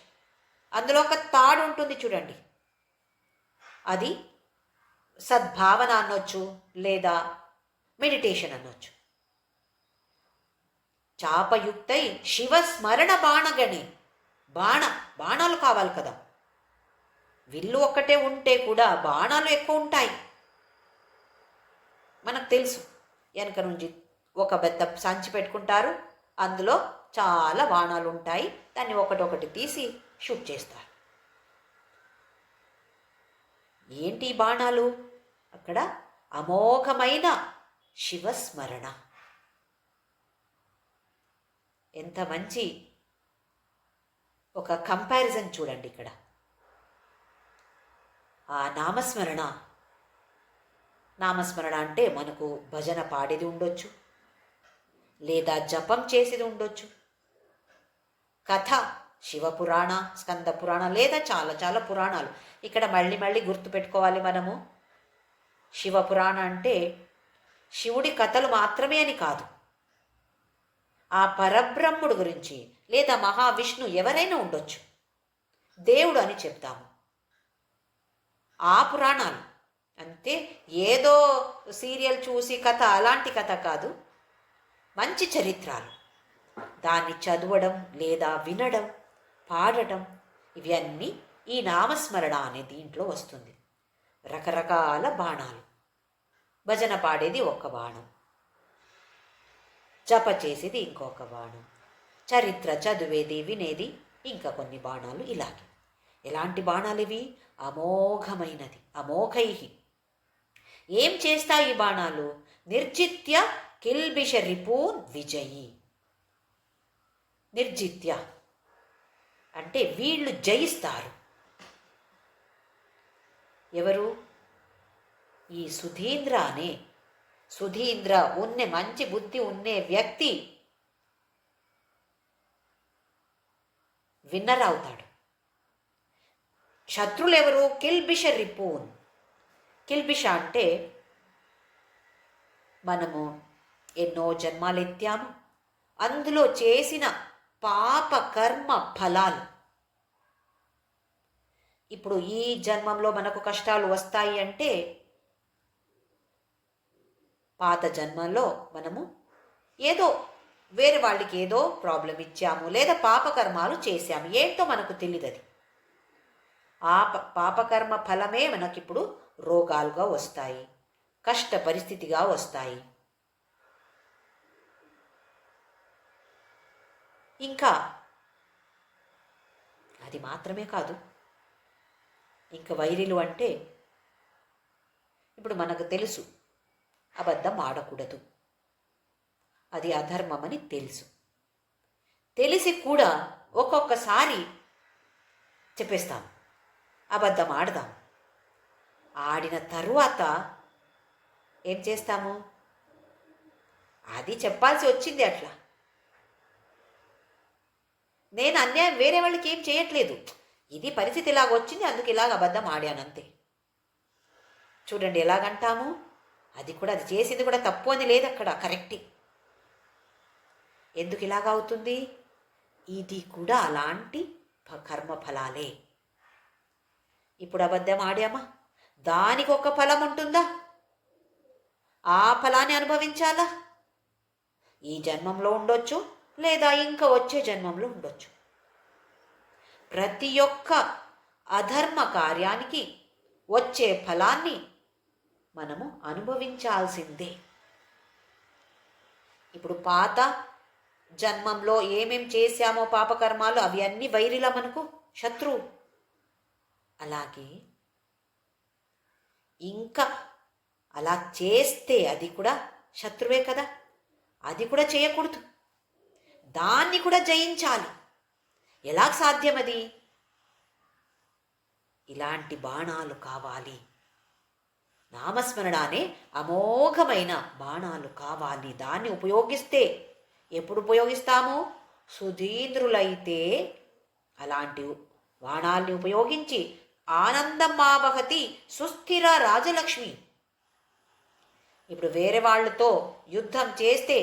అందులో ఒక తాడు ఉంటుంది చూడండి, అది సద్భావన అనొచ్చు లేదా మెడిటేషన్ అనొచ్చు. చాపయుక్తై శివస్మరణ బాణగణి, బాణాలు కావాలి కదా. విల్లు ఒక్కటే ఉంటే కూడా బాణాలు ఎక్కువ ఉంటాయి. మనకు తెలుసు. వెనక నుంచి ఒక పెద్ద సంచి పెట్టుకుంటారు, అందులో చాలా బాణాలు ఉంటాయి, దాన్ని ఒకటొకటి తీసి షూట్ చేస్తారు. ఏంటి బాణాలు? అక్కడ అమోఘమైన శివస్మరణ. ఎంత మంచి ఒక కంపారిజన్ చూడండి ఇక్కడ. ఆ నామస్మరణ అంటే మనకు భజన పాడేది ఉండొచ్చు, లేదా జపం చేసేది ఉండొచ్చు, కథ శివపురాణ, స్కంద పురాణ, లేదా చాలా చాలా పురాణాలు. ఇక్కడ మళ్ళీ మళ్ళీ గుర్తుపెట్టుకోవాలి మనము. శివపురాణ అంటే శివుడి కథలు మాత్రమే అని కాదు, ఆ పరబ్రహ్ముడు గురించి, లేదా మహావిష్ణు ఎవరైనా ఉండొచ్చు, దేవుడు అని చెప్తాము. ఆ పురాణాలు అంతే, ఏదో సీరియల్ చూసి కథ అలాంటి కథ కాదు, మంచి చరిత్రలు. దాన్ని చదవడం లేదా వినడం, పాడటం, ఇవన్నీ ఈ నామస్మరణ అనే దీంట్లో వస్తుంది. రకరకాల బాణాలు. భజన పాడేది ఒక బాణం, జప చేసేది ఇంకొక బాణం, చరిత్ర చదివేది వినేది ఇంకా కొన్ని బాణాలు. ఇలాగే ఎలాంటి బాణాలు ఇవి? అమోఘమైనది. అమోఘై. ఏం చేస్తాయి ఈ బాణాలు? నిర్జిత్య కిల్బిష రిపూన్ విజయి. నిర్జిత్య అంటే వీళ్ళు జయిస్తారు. ఎవరు? ఈ సుధీంద్ర ఉన్నే మంచి బుద్ధి ఉన్నే వ్యక్తి విన్నర్ అవుతాడు. శత్రులు ఎవరు? కిల్బిష రిపూన్. కిల్బిష అంటే మనము ఎన్నో జన్మాలు ఎత్తాము, అందులో చేసిన పాప కర్మ ఫలాలు. ఇప్పుడు ఈ జన్మంలో మనకు కష్టాలు వస్తాయి అంటే పాత జన్మల్లో మనము ఏదో వేరే వాళ్ళకి ఏదో ప్రాబ్లం ఇచ్చాము, లేదా పాపకర్మాలు చేశాము, ఏంటో మనకు తెలియదు. అది ఆ పాపకర్మ ఫలమే మనకిప్పుడు రోగాలుగా వస్తాయి, కష్ట పరిస్థితిగా వస్తాయి. ఇంకా అది మాత్రమే కాదు, ఇంకా వైరిలు అంటే ఇప్పుడు మనకు తెలుసు అబద్ధం ఆడకూడదు, అది అధర్మమని తెలుసు. తెలిసి కూడా ఒక్కొక్కసారి చెప్పేస్తాం, అబద్ధం ఆడదాం. ఆడిన తరువాత ఏం చేస్తాము? అది చెప్పాల్సి వచ్చింది అట్లా. నేను అన్యాయం వేరే వాళ్ళకి ఏం చేయట్లేదు, ఇది పరిస్థితి ఇలాగ వచ్చింది, అందుకు ఇలాగ అబద్ధం ఆడానంతే. చూడండి ఎలాగంటాము. అది కూడా, అది చేసింది కూడా తప్పు అని లేదు అక్కడ, కరెక్టే. ఎందుకు ఇలాగ అవుతుంది? ఇది కూడా అలాంటి కర్మఫలాలే. ఇప్పుడు అబద్ధం ఆడామా, దానికి ఒక ఫలం ఉంటుందా? ఆ ఫలాన్ని అనుభవించాలా? ఈ జన్మంలో ఉండొచ్చు, లేదా ఇంకా వచ్చే జన్మంలో ఉండొచ్చు. ప్రతి ఒక్క అధర్మ కార్యానికి వచ్చే ఫలాన్ని మనము అనుభవించాల్సిందే. ఇప్పుడు పాత జన్మంలో ఏమేం చేశామో పాపకర్మాలు, అవి అన్నీ వైరిలా మనకు శత్రువు. అలాగే ఇంకా అలా చేస్తే అది కూడా శత్రువే కదా, అది కూడా చేయకూడదు, దాన్ని కూడా జయించాలి. ఎలా సాధ్యం అది? ఇలాంటి బాణాలు కావాలి. నామస్మరణ అనే అమోఘమైన బాణాలు కావాలి. దాన్ని ఉపయోగిస్తే, ఎప్పుడు ఉపయోగిస్తాము? సుధీంద్రులైతే అలాంటి బాణాల్ని ఉపయోగించి ఆనందం మావహతి సుస్థిర రాజలక్ష్మి. ఇప్పుడు వేరే వాళ్ళతో యుద్ధం చేస్తే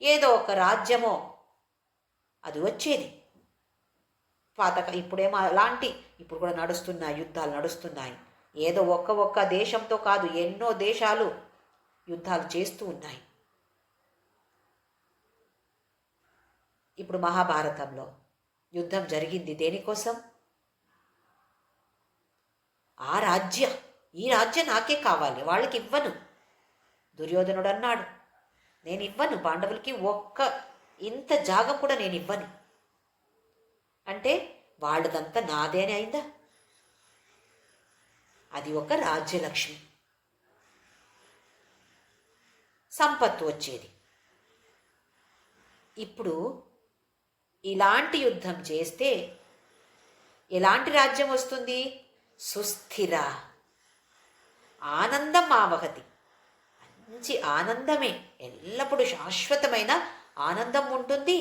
ఏదో ఒక రాజ్యమో అది వచ్చేది. ఇప్పుడేమో అలాంటి, ఇప్పుడు కూడా నడుస్తున్నాయి, యుద్ధాలు నడుస్తున్నాయి. ఏదో ఒక్క దేశంతో కాదు, ఎన్నో దేశాలు యుద్ధాలు చేస్తూ ఉన్నాయి. ఇప్పుడు మహాభారతంలో యుద్ధం జరిగింది దేనికోసం? ఈ రాజ్యం నాకే కావాలి, వాళ్ళకి ఇవ్వను. దుర్యోధనుడు అన్నాడు, నేను ఇవ్వను పాండవులకి ఒక్క ఇంత జాగం కూడా నేను ఇవ్వను. అంటే వాళ్ళదంతా నాదే అని అయిందా? అది ఒక రాజ్యలక్ష్మి, సంపత్తు వచ్చేది. ఇప్పుడు ఇలాంటి యుద్ధం చేస్తే ఎలాంటి రాజ్యం వస్తుంది? సుస్థిర ఆనందం ఆవహతి, మంచి ఆనందమే, ఎల్లప్పుడూ శాశ్వతమైన ఆనందం ఉంటుంది.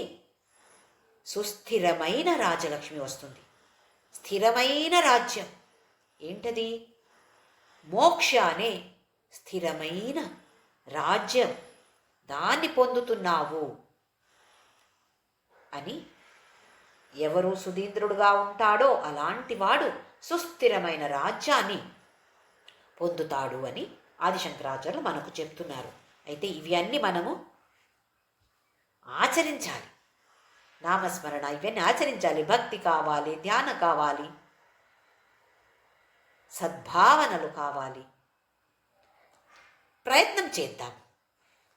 సుస్థిరమైన రాజలక్ష్మి వస్తుంది, స్థిరమైన రాజ్యం. ఏంటది? మోక్ష అనే స్థిరమైన రాజ్యం, దాన్ని పొందుతున్నావు అని. ఎవరు సుధీంద్రుడుగా ఉంటాడో అలాంటి వాడు సుస్థిరమైన రాజ్యాన్ని పొందుతాడు అని ఆదిశంకరాచార్యులు మనకు చెప్తున్నారు. అయితే ఇవి అన్నీ మనము ఆచరించాలి. నామస్మరణ ఇవన్నీ ఆచరించాలి. భక్తి కావాలి, ధ్యానం కావాలి, సద్భావనలు కావాలి. ప్రయత్నం చేద్దాం.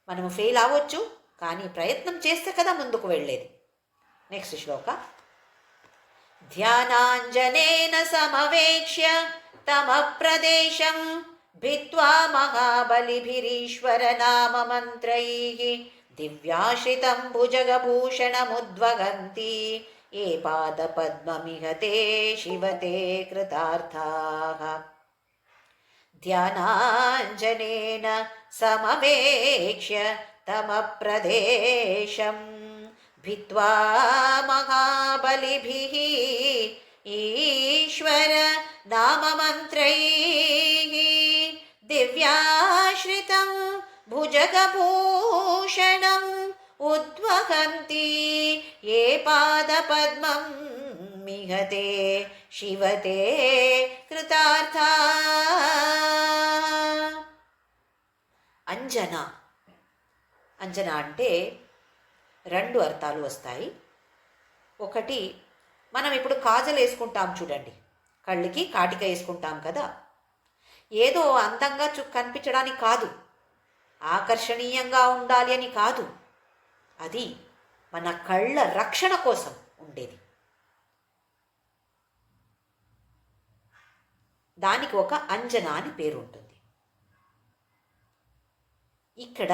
మనము ఫెయిల్ అవ్వచ్చు, కానీ ప్రయత్నం చేస్తే కదా ముందుకు వెళ్ళేది. నెక్స్ట్ శ్లోక. ధ్యానాంజనేన సమవేక్ష్య తమ ప్రదేశం భిత్వా మహాబలిభిరీశ్వర నామ మంత్రైః దివ్యాశ్రితం భుజగభూషణముద్వగంతి ఏ పాదపద్మమిహ తే శివతే కృతార్థాః. ధ్యానాంజనేన సమవేక్ష్య తమ ప్రదేశం భిత్వా మహాబలిభిః ఈశ్వర నామమంత్రైః దివ్యాశ్రితం భుజగభూషణం ఉద్వహంతి ఏ పాదపద్మం మిహతే శివతే కృతార్థా. అంజన, అంజన అంటే రెండు అర్థాలు వస్తాయి. ఒకటి, మనం ఇప్పుడు కాజల్ వేసుకుంటాం చూడండి, కళ్ళకి కాటిక వేసుకుంటాం కదా, ఏదో అందంగా కనిపించడానికి కాదు, ఆకర్షణీయంగా ఉండాలి అని కాదు, అది మన కళ్ళ రక్షణ కోసం ఉండేది. దానికి ఒక అంజన అని పేరు ఉంటుంది. ఇక్కడ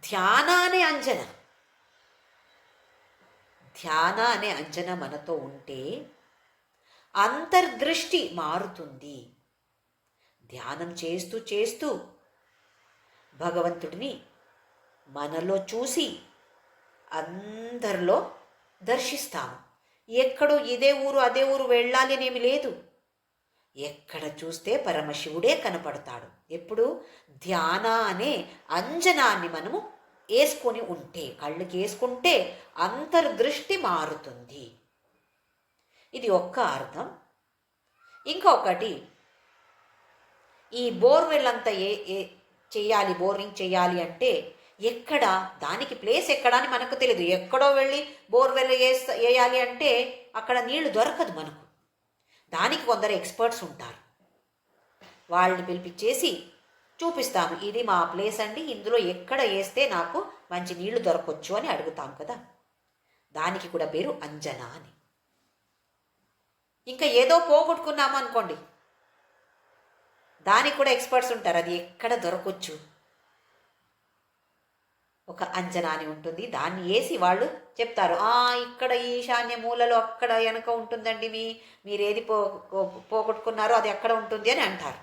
ధ్యాన అనే అంజన, ధ్యాన అనే అంజన మనతో ఉంటే అంతర్దృష్టి మారుతుంది. ధ్యానం చేస్తూ చేస్తూ భగవంతుడిని మనలో చూసి అందరిలో దర్శిస్తాము. ఎక్కడో ఇదే ఊరు అదే ఊరు వెళ్ళాలి అనేమి లేదు. ఎక్కడ చూస్తే పరమశివుడే కనపడతాడు. ఎప్పుడు? ధ్యాన అనే అంజనాన్ని మనము వేసుకొని ఉంటే, కళ్ళకి వేసుకుంటే అంతర్దృష్టి మారుతుంది. ఇది ఒక్క అర్థం. ఇంకొకటి, ఈ బోర్వెల్ అంతా చేయాలి, బోరింగ్ చేయాలి అంటే ఎక్కడ, దానికి ప్లేస్ ఎక్కడ అని మనకు తెలియదు. ఎక్కడో వెళ్ళి బోర్వెల్ వేయాలి అంటే అక్కడ నీళ్లు దొరకదు మనకు. దానికి కొందరు ఎక్స్పర్ట్స్ ఉంటారు, వాళ్ళని పిలిపించేసి చూపిస్తాము, ఇది మా ప్లేస్ అండి, ఇందులో ఎక్కడ వేస్తే నాకు మంచి నీళ్లు దొరకొచ్చు అని అడుగుతాం కదా. దానికి కూడా పేరు అంజన అని. ఇంకా ఏదో పోగొట్టుకున్నాము అనుకోండి, దానికి కూడా ఎక్స్పర్ట్స్ ఉంటారు, అది ఎక్కడ దొరకొచ్చు, ఒక అంజనా అని ఉంటుంది. దాన్ని వేసి వాళ్ళు చెప్తారు, ఇక్కడ ఈశాన్య మూలలో అక్కడ వెనక ఉంటుందండి, మీరేది పోగొట్టుకున్నారో అది ఎక్కడ ఉంటుంది అని అంటారు.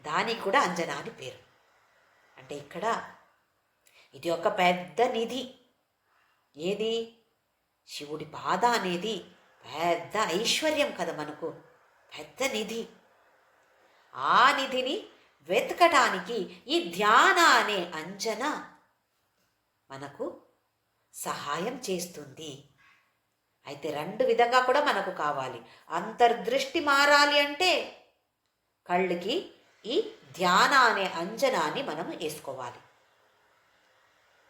దానికి కూడా అంజనా అని పేరు. అంటే ఇక్కడ ఇది ఒక పెద్ద నిధి. ఏది? శివుడి బాధ అనేది పెద్ద ఐశ్వర్యం కదా మనకు, పెద్ద నిధి. ఆ నిధిని వెతకటానికి ఈ ధ్యాన అనే అంజన మనకు సహాయం చేస్తుంది. అయితే రెండు విధంగా కూడా మనకు కావాలి. అంతర్దృష్టి మారాలి అంటే కళ్ళకి ఈ ధ్యాన అనే అంజనాన్ని మనం వేసుకోవాలి.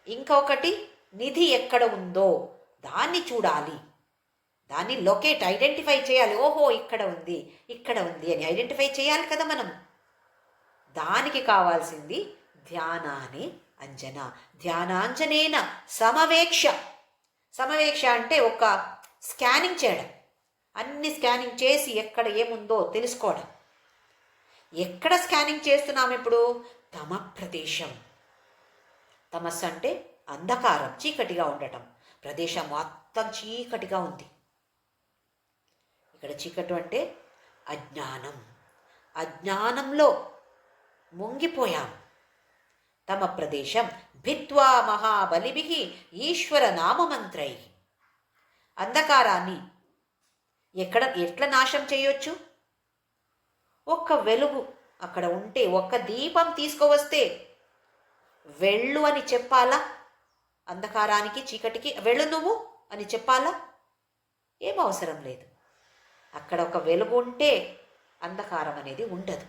ఇంకొకటి, నిధి ఎక్కడ ఉందో దాన్ని చూడాలి, దాన్ని ఐడెంటిఫై చేయాలి. ఓహో ఇక్కడ ఉంది, ఇక్కడ ఉంది అని ఐడెంటిఫై చేయాలి కదా మనం. దానికి కావాల్సింది ధ్యానానే అంజన. ధ్యానాంజనేన సమవేక్ష. సమవేక్ష అంటే ఒక స్కానింగ్ చేయడం, అన్ని స్కానింగ్ చేసి ఎక్కడ ఏముందో తెలుసుకోవడం. ఎక్కడ స్కానింగ్ చేస్తున్నాం ఇప్పుడు? తమ ప్రదేశం. తమస్సు అంటే అంధకారం, చీకటిగా ఉండటం. ప్రదేశం మొత్తం చీకటిగా ఉంది. ఇక్కడ చీకటి అంటే అజ్ఞానం. అజ్ఞానంలో ముంగిపోయాం. తమ ప్రదేశం భిత్వా మహాబలిభిః ఈశ్వర నామమంత్రై. అంధకారాన్ని ఎట్లా నాశం చేయొచ్చు? ఒక్క వెలుగు అక్కడ ఉంటే, ఒక్క దీపం తీసుకువస్తే వెళ్ళు అని చెప్పాలా? అంధకారానికి, చీకటికి వెళ్ళు నువ్వు అని చెప్పాలా? ఏం అవసరం లేదు. అక్కడ ఒక వెలుగు ఉంటే అంధకారం అనేది ఉండదు.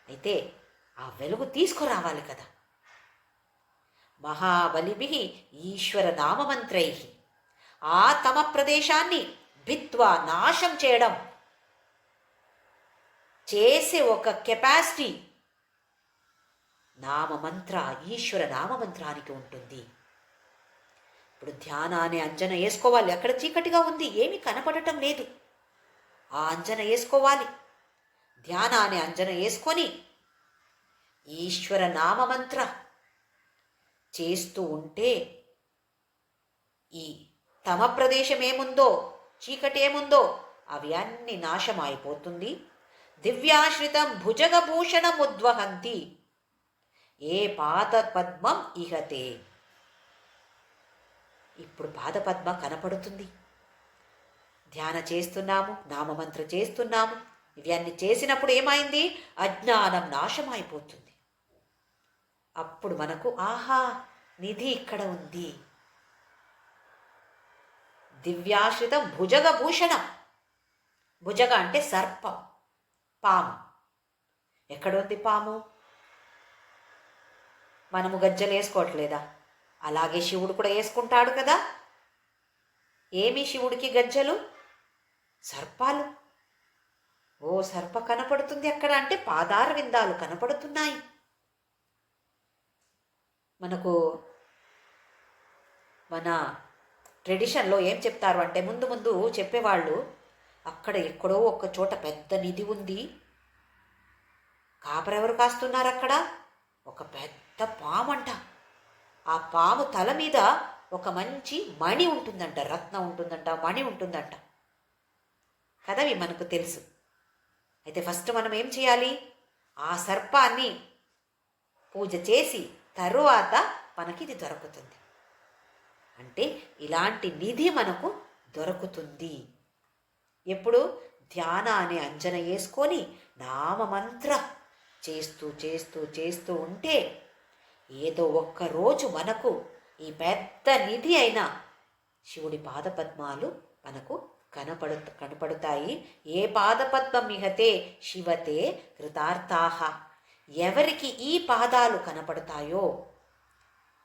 అయితే ఆ వెలుగు తీసుకురావాలి కదా. మహాబలిభిః ఈశ్వర నామమంత్రై. ఆ తమ ప్రదేశాన్ని భిత్వా నాశం చేయడం చేసే ఒక కెపాసిటీ నామమంత్ర, ఈశ్వర నామమంత్రానికి ఉంటుంది. ఇప్పుడు ధ్యానాన్ని అంజన వేసుకోవాలి. అక్కడ చీకటిగా ఉంది, ఏమీ కనపడటం లేదు. ఆ అంజన వేసుకోవాలి. ధ్యానాన్ని అంజన వేసుకొని ఈశ్వర నామమంత్ర చేస్తూ ఉంటే ఈ తమ ప్రదేశం ఏముందో, చీకటి ఏముందో అవి అన్ని నాశమైపోతుంది. దివ్యాశ్రితం భుజగభూషణం ఉద్వహంతి ఏ పాదపద్మం ఇహతే. ఇప్పుడు పాదపద్మ కనపడుతుంది. ధ్యాన చేస్తున్నాము, నామమంత్ర చేస్తున్నాము. ఇవన్నీ చేసినప్పుడు ఏమైంది? అజ్ఞానం నాశమైపోతుంది. అప్పుడు మనకు ఆహా, నిధి ఇక్కడ ఉంది. దివ్యాశ్రితం భుజగభూషణం. భుజగ అంటే సర్పం, పాము. ఎక్కడుంది పాము? మనము గజ్జలు వేసుకోవట్లేదా? అలాగే శివుడు కూడా వేసుకుంటాడు కదా. ఏమి శివుడికి గజ్జలు? సర్పాలు. ఓ, సర్ప కనపడుతుంది అక్కడ అంటే పాదార విందాలు కనపడుతున్నాయి. మనకు మన ట్రెడిషన్లో ఏం చెప్తారు అంటే, ముందు ముందు చెప్పేవాళ్ళు, అక్కడ ఎక్కడో ఒక చోట పెద్ద నిధి ఉంది. కాపరెవరు కాస్తున్నారు అక్కడ? ఒక పెద్ద పాము అంట. ఆ పాము తల మీద ఒక మంచి మణి ఉంటుందంట, రత్నం ఉంటుందంట, మణి ఉంటుందంట కదవి మనకు తెలుసు. అయితే ఫస్ట్ మనం ఏం చేయాలి? ఆ సర్పాన్ని పూజ చేసి తరువాత మనకి ఇది దొరుకుతుంది. అంటే ఇలాంటి నిధి మనకు దొరుకుతుంది. ఎప్పుడు? ధ్యాన అనే అంజన వేసుకొని నామమంత్ర చేస్తూ చేస్తూ చేస్తూ ఉంటే ఏదో ఒక్కరోజు మనకు ఈ పెద్ద నిధి అయిన శివుడి పాదపద్మాలు మనకు కనపడుతాయి. ఏ పాదపద్మం మిహతే శివతే కృతార్థాః. ఎవరికి ఈ పాదాలు కనపడతాయో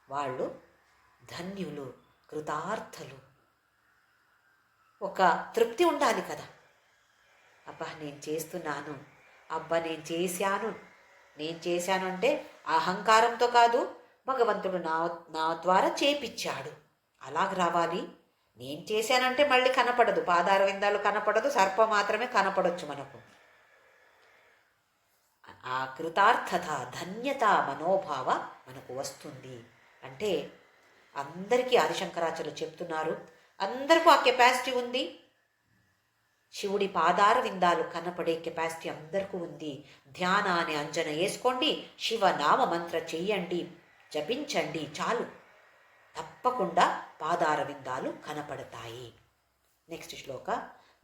వాళ్ళు ధన్యులు, కృతార్థులు. ఒక తృప్తి ఉండాలి కదా. అబ్బా నేను చేస్తున్నాను, అబ్బా నేను చేశాను అంటే అహంకారంతో కాదు, భగవంతుడు నా ద్వారా చేపించాడు అలాగ రావాలి. నేను చేశానంటే మళ్ళీ కనపడదు, పాదార విందాలు కనపడదు, సర్పం మాత్రమే కనపడొచ్చు మనకు. ఆ కృతార్థత, ధన్యత మనోభావ మనకు వస్తుంది. అంటే అందరికీ ఆదిశంకరాచార్యులు చెప్తున్నారు, అందరికీ ఆ కెపాసిటీ ఉంది. శివుడి పాదార విందాలు కనపడే కెపాసిటీ అందరికీ ఉంది. ధ్యానాన్ని అంజన వేసుకోండి, శివనామ మంత్ర చెయ్యండి, జపించండి, చాలు. తప్పకుండా పాదార విందాలు కనపడతాయి. నెక్స్ట్ శ్లోక.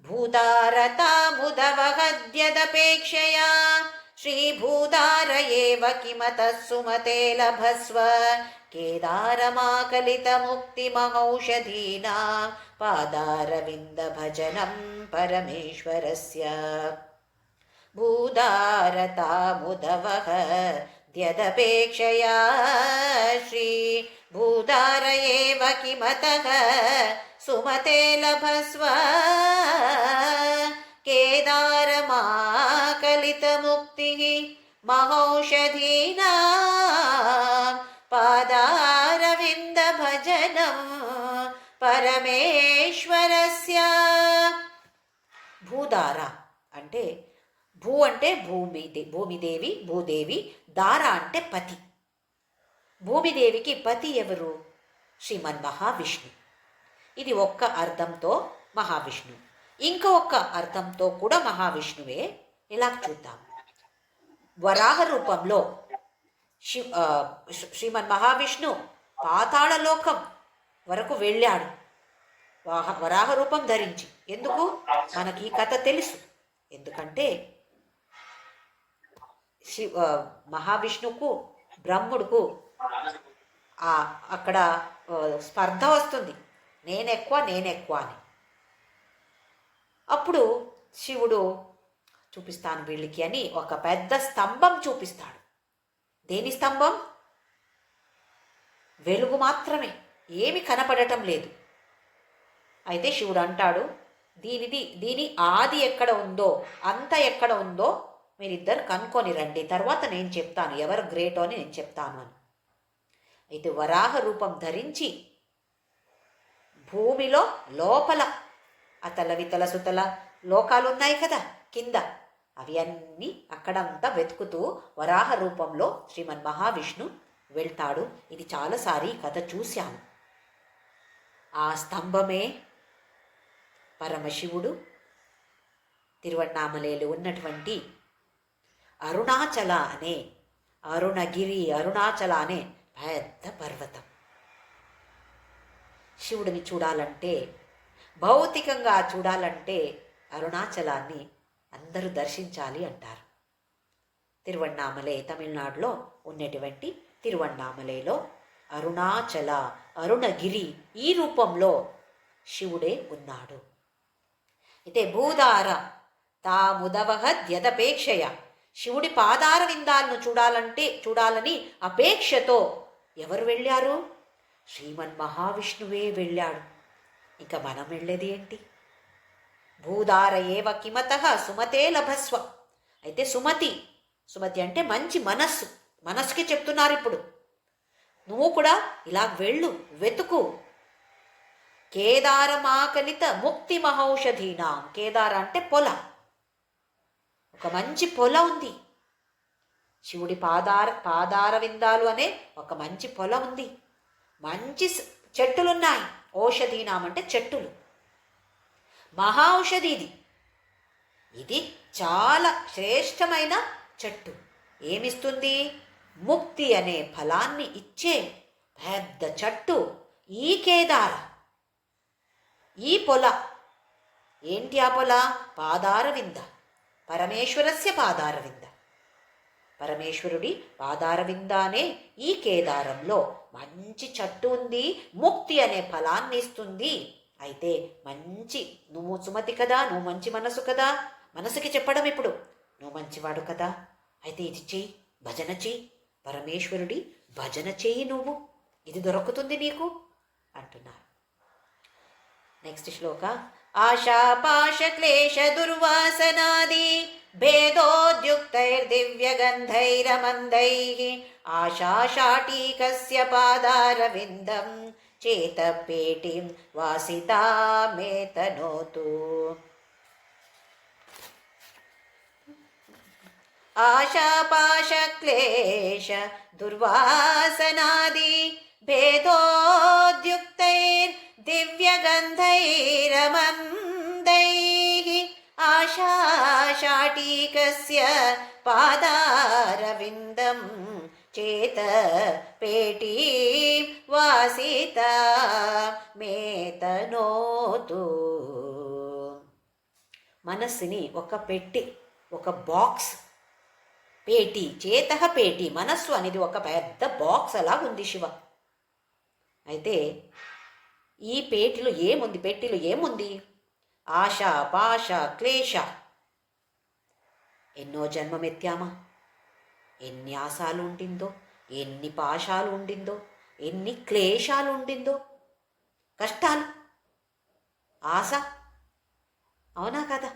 భూతారతాముదవహద్యదపేక్షయా శ్రీభూతార ఏవ కిమతః సుమతే లభస్వ కేదారమాకలితముక్తిమహౌషధీనాం పాదారవింద భజనం పరమేశ్వరస్య. భూతారతాముదవహద్యదపేక్షయా శ్రీభూతార ఏవ కిమతః సుమతే లభస్వ కేదారమాకలితముక్తి మహౌషధీనా పాదారవింద భజనం పరమేశ్వరస్య. భూదార అంటే భూ అంటే భూమిదేవి భూదేవి, దార అంటే పతి. భూమిదేవికి పతి ఎవరు? శ్రీమన్ మహావిష్ణు. ఇది ఒక్క అర్థంతో మహావిష్ణు. ఇంకొక అర్థంతో కూడా మహావిష్ణువే. ఇలా చూద్దాం. వరాహ రూపంలో శ్రీమన్ మహావిష్ణు పాతాళలోకం వరకు వెళ్ళాడు వరాహ రూపం ధరించి. ఎందుకు? మనకి ఈ కథ తెలుసు. ఎందుకంటే మహావిష్ణువుకు బ్రహ్ముడుకు అక్కడ స్పర్ధ వస్తుంది, నేనెక్కువ అని. అప్పుడు శివుడు చూపిస్తాను వీళ్ళకి అని ఒక పెద్ద స్తంభం చూపిస్తాడు. దేని స్తంభం? వెలుగు మాత్రమే, ఏమి కనపడటం లేదు. అయితే శివుడు అంటాడు, దీని ఆది ఎక్కడ ఉందో, అంత ఎక్కడ ఉందో మీరిద్దరు కనుక్కొని రండి, తర్వాత నేను చెప్తాను ఎవరు గ్రేటో అని నేను చెప్తాను అని. అయితే వరాహ రూపం ధరించి భూమిలో లోపల అతల వితల సుతల లోకాలు ఉన్నాయి కదా కింద, అవి అన్నీ అక్కడంతా వెతుకుతూ వరాహ రూపంలో శ్రీమన్ మహావిష్ణు వెళ్తాడు. ఇది చాలాసారి కథ చూశాను. ఆ స్తంభమే పరమశివుడు తిరువణ్ణామలేలో ఉన్నటువంటి అరుణాచల అనే అరుణాచల అనే పెద్ద పర్వతం. శివుడిని చూడాలంటే, భౌతికంగా చూడాలంటే అరుణాచలాన్ని అందరూ దర్శించాలి అంటారు. తిరువణ్ణామలై తమిళనాడులో ఉన్నటువంటి తిరువణ్ణామలైలో అరుణాచల అరుణగిరి ఈ రూపంలో శివుడే ఉన్నాడు. అయితే భూదార తాముదవహద్యదపేక్షయ, శివుడి పాదార విందాలను చూడాలని అపేక్షతో ఎవరు వెళ్ళారు? శ్రీమన్ మహావిష్ణువే వెళ్ళాడు. ఇంకా మనం వెళ్ళేది ఏంటి? భూదార ఏవ కిమతః సుమతే లభస్వ. అయితే సుమతి అంటే మంచి మనస్సుకి చెప్తున్నారు ఇప్పుడు. నువ్వు కూడా ఇలా వెళ్ళు, వెతుకు. కేదారమాకలిత ముక్తి మహౌషధీనాం. కేదార అంటే పొల, ఒక మంచి పొల ఉంది. శివుడి పాదార విందాలు అనే ఒక మంచి పొల ఉంది. మంచి చెట్టులున్నాయి. ఔషధీనాం అంటే చెట్టులు. మహా ఔషధి ఇది చాలా శ్రేష్టమైన చెట్టు. ఏమిస్తుంది? ముక్తి అనే ఫలాన్ని ఇచ్చే పెద్ద చెట్టు ఈ కేదార, ఈ పొల. ఏంటి ఆ పొల? పాదారవింద, పరమేశ్వరస్య పాదారవింద. పరమేశ్వరుడి పాదారవిందానే ఈ కేదారంలో మంచి చెట్టు ఉంది, ముక్తి అనే ఫలాన్ని ఇస్తుంది. అయితే మంచి, నువ్వు సుమతి కదా, నువ్వు మంచి మనసు కదా, మనసుకి చెప్పడం ఇప్పుడు, నువ్వు మంచివాడు కదా, అయితే ఇది చెయ్యి, భజన చెయ్యి, పరమేశ్వరుడి భజన చెయ్యి, నువ్వు ఇది దొరుకుతుంది నీకు అంటున్నారు. నెక్స్ట్ శ్లోక. ఆశాపాశ క్లేశ దుర్వాసనాది భేదోద్యుక్తైర్దివ్యగంధైరమందైః ఆశాశాటీకస్య పాదారవిందం చేతపేటిం వాసితామేతనోతు. ఆశాపాశ క్లేశ దుర్వాసనాది భేదోద్యుక్తైర్ దివ్యగంధైరమందైః ఆశాశాటీకస్య పాదారవిందం చేత పేటీ వాసిత మేతనోతు. మనస్సుని ఒక పెట్టి, ఒక బాక్స్, పేటీ, చేత పేటీ, మనస్సు అనేది ఒక పెద్ద బాక్స్ అలా ఉంది శివ. అయితే ఈ పెట్టిలో ఏముంది? ఆశ, పాశ, క్లేశ. ఎన్నో జన్మమెత్తామా, ఎన్ని ఆశాలు ఉండిందో, ఎన్ని పాశాలు ఉండిందో, ఎన్ని క్లేశాలు ఉండిందో, కష్టాలు, ఆశ, అవునా కదా?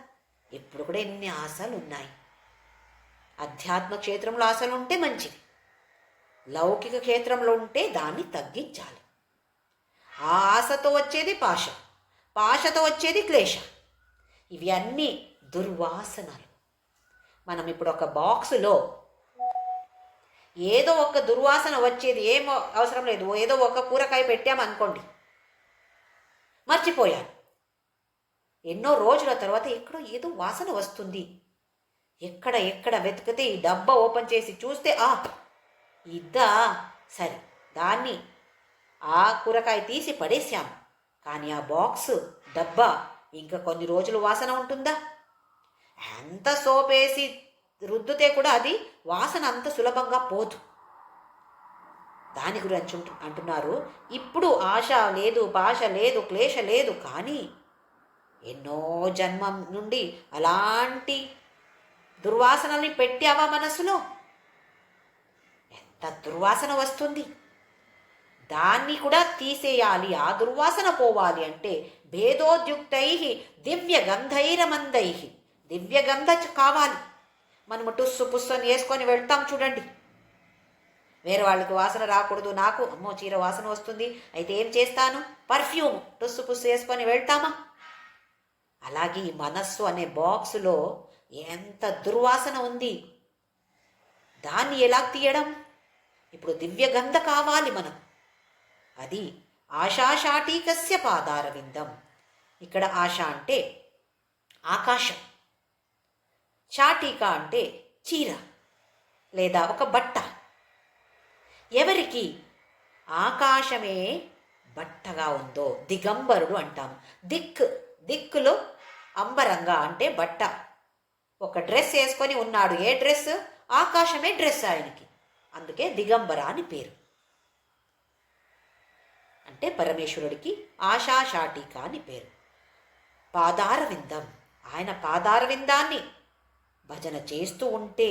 ఇప్పుడు కూడా ఎన్ని ఆశలు ఉన్నాయి. అధ్యాత్మ క్షేత్రంలో ఆశలు ఉంటే మంచిది, లౌకిక క్షేత్రంలో ఉంటే దాన్ని తగ్గించాలి. ఆ ఆశతో వచ్చేది పాశ, పాశతో వచ్చేది క్లేశ. ఇవి అన్నీ దుర్వాసనలు. మనం ఇప్పుడు ఒక బాక్సులో ఏదో ఒక దుర్వాసన వచ్చేది ఏం అవసరం లేదు, ఏదో ఒక కూరగాయ పెట్టామనుకోండి, మర్చిపోయాను, ఎన్నో రోజుల తర్వాత ఎక్కడో ఏదో వాసన వస్తుంది. ఎక్కడ వెతికితే ఈ డబ్బా ఓపెన్ చేసి చూస్తే ఇద్దా, సరే దాన్ని ఆ కూరగాయ తీసి పడేసాం. కానీ ఆ బాక్స్ డబ్బా ఇంకా కొన్ని రోజులు వాసన ఉంటుందా? ఎంత సోపేసి రుద్దుతే కూడా అది వాసన అంత సులభంగా పోదు. దాని గురించి అంటున్నారు, ఇప్పుడు ఆశ లేదు, పాశ లేదు, క్లేశ లేదు, కానీ ఎన్నో జన్మం నుండి అలాంటి దుర్వాసనల్ని పెట్టావా మనసులో? ఎంత దుర్వాసన వస్తుంది. దాన్ని కూడా తీసేయాలి. ఆ దుర్వాసన పోవాలి అంటే భేదోద్యుక్తై దివ్య గంధైరమందై, దివ్యగంధ కావాలి. మనము టుస్సు పుస్సు అని వేసుకొని వెళ్తాం చూడండి, వేరే వాళ్ళకి వాసన రాకూడదు, నాకు అమ్మో చీర వాసన వస్తుంది, అయితే ఏం చేస్తాను, పర్ఫ్యూమ్ టుస్సు పుస్సు వేసుకొని వెళ్తామా? అలాగే ఈ మనస్సు అనే బాక్సులో ఎంత దుర్వాసన ఉంది, దాన్ని ఎలా తీయడం? ఇప్పుడు దివ్యగంధ కావాలి మనకు. అది ఆశాశాటీకస్య పాదారవిందం. ఇక్కడ ఆశ అంటే ఆకాశం, శాటీక అంటే చీర లేదా ఒక బట్ట. ఎవరికి ఆకాశమే బట్టగా ఉందో దిగంబరుడు అంటాము. దిక్కులో అంబరంగా అంటే బట్ట. ఒక డ్రెస్ వేసుకొని ఉన్నాడు, ఏ డ్రెస్? ఆకాశమే డ్రెస్ ఆయనకి, అందుకే దిగంబర అని పేరు. అంటే పరమేశ్వరుడికి ఆశాశాటిక అని పేరు. పాదారవిందం, ఆయన పాదారవిందాన్ని భజన చేస్తూ ఉంటే,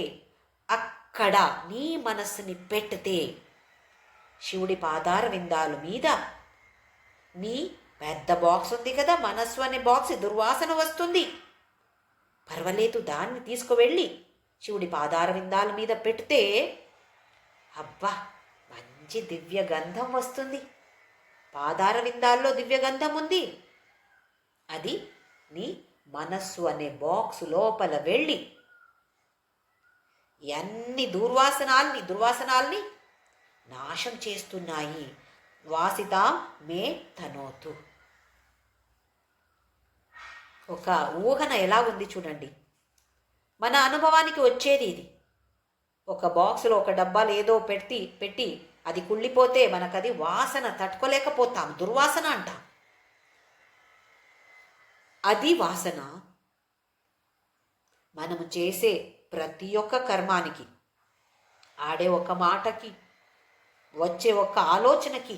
అక్కడ నీ మనస్సుని పెడితే శివుడి పాదారవిందాల మీద నీ పెద్ద బాక్స్ ఉంది కదా, మనస్సు అనే బాక్స్, దుర్వాసన వస్తుంది, పర్వాలేదు, దాన్ని తీసుకువెళ్ళి శివుడి పాదారవిందాల మీద పెడితే అబ్బా మంచి దివ్య గంధం వస్తుంది. పాదారవిందాల్లో దివ్యగంధం ఉంది, అది నీ మనస్సు అనే బాక్స్ లోపల వెళ్ళి అన్ని దుర్వాసనాల్ని నాశం చేస్తున్నాయి. వాసితా మే తనోతు. ఒక ఊహన ఎలా ఉంది చూడండి, మన అనుభవానికి వచ్చేది ఇది. ఒక బాక్సులో ఒక డబ్బాలు ఏదో పెట్టి అది కుళ్ళిపోతే మనకది వాసన తట్టుకోలేకపోతాం, దుర్వాసన అంటాం. అది వాసన మనము చేసే ప్రతి ఒక్క కర్మానికి, ఆడే ఒక మాటకి, వచ్చే ఒక ఆలోచనకి,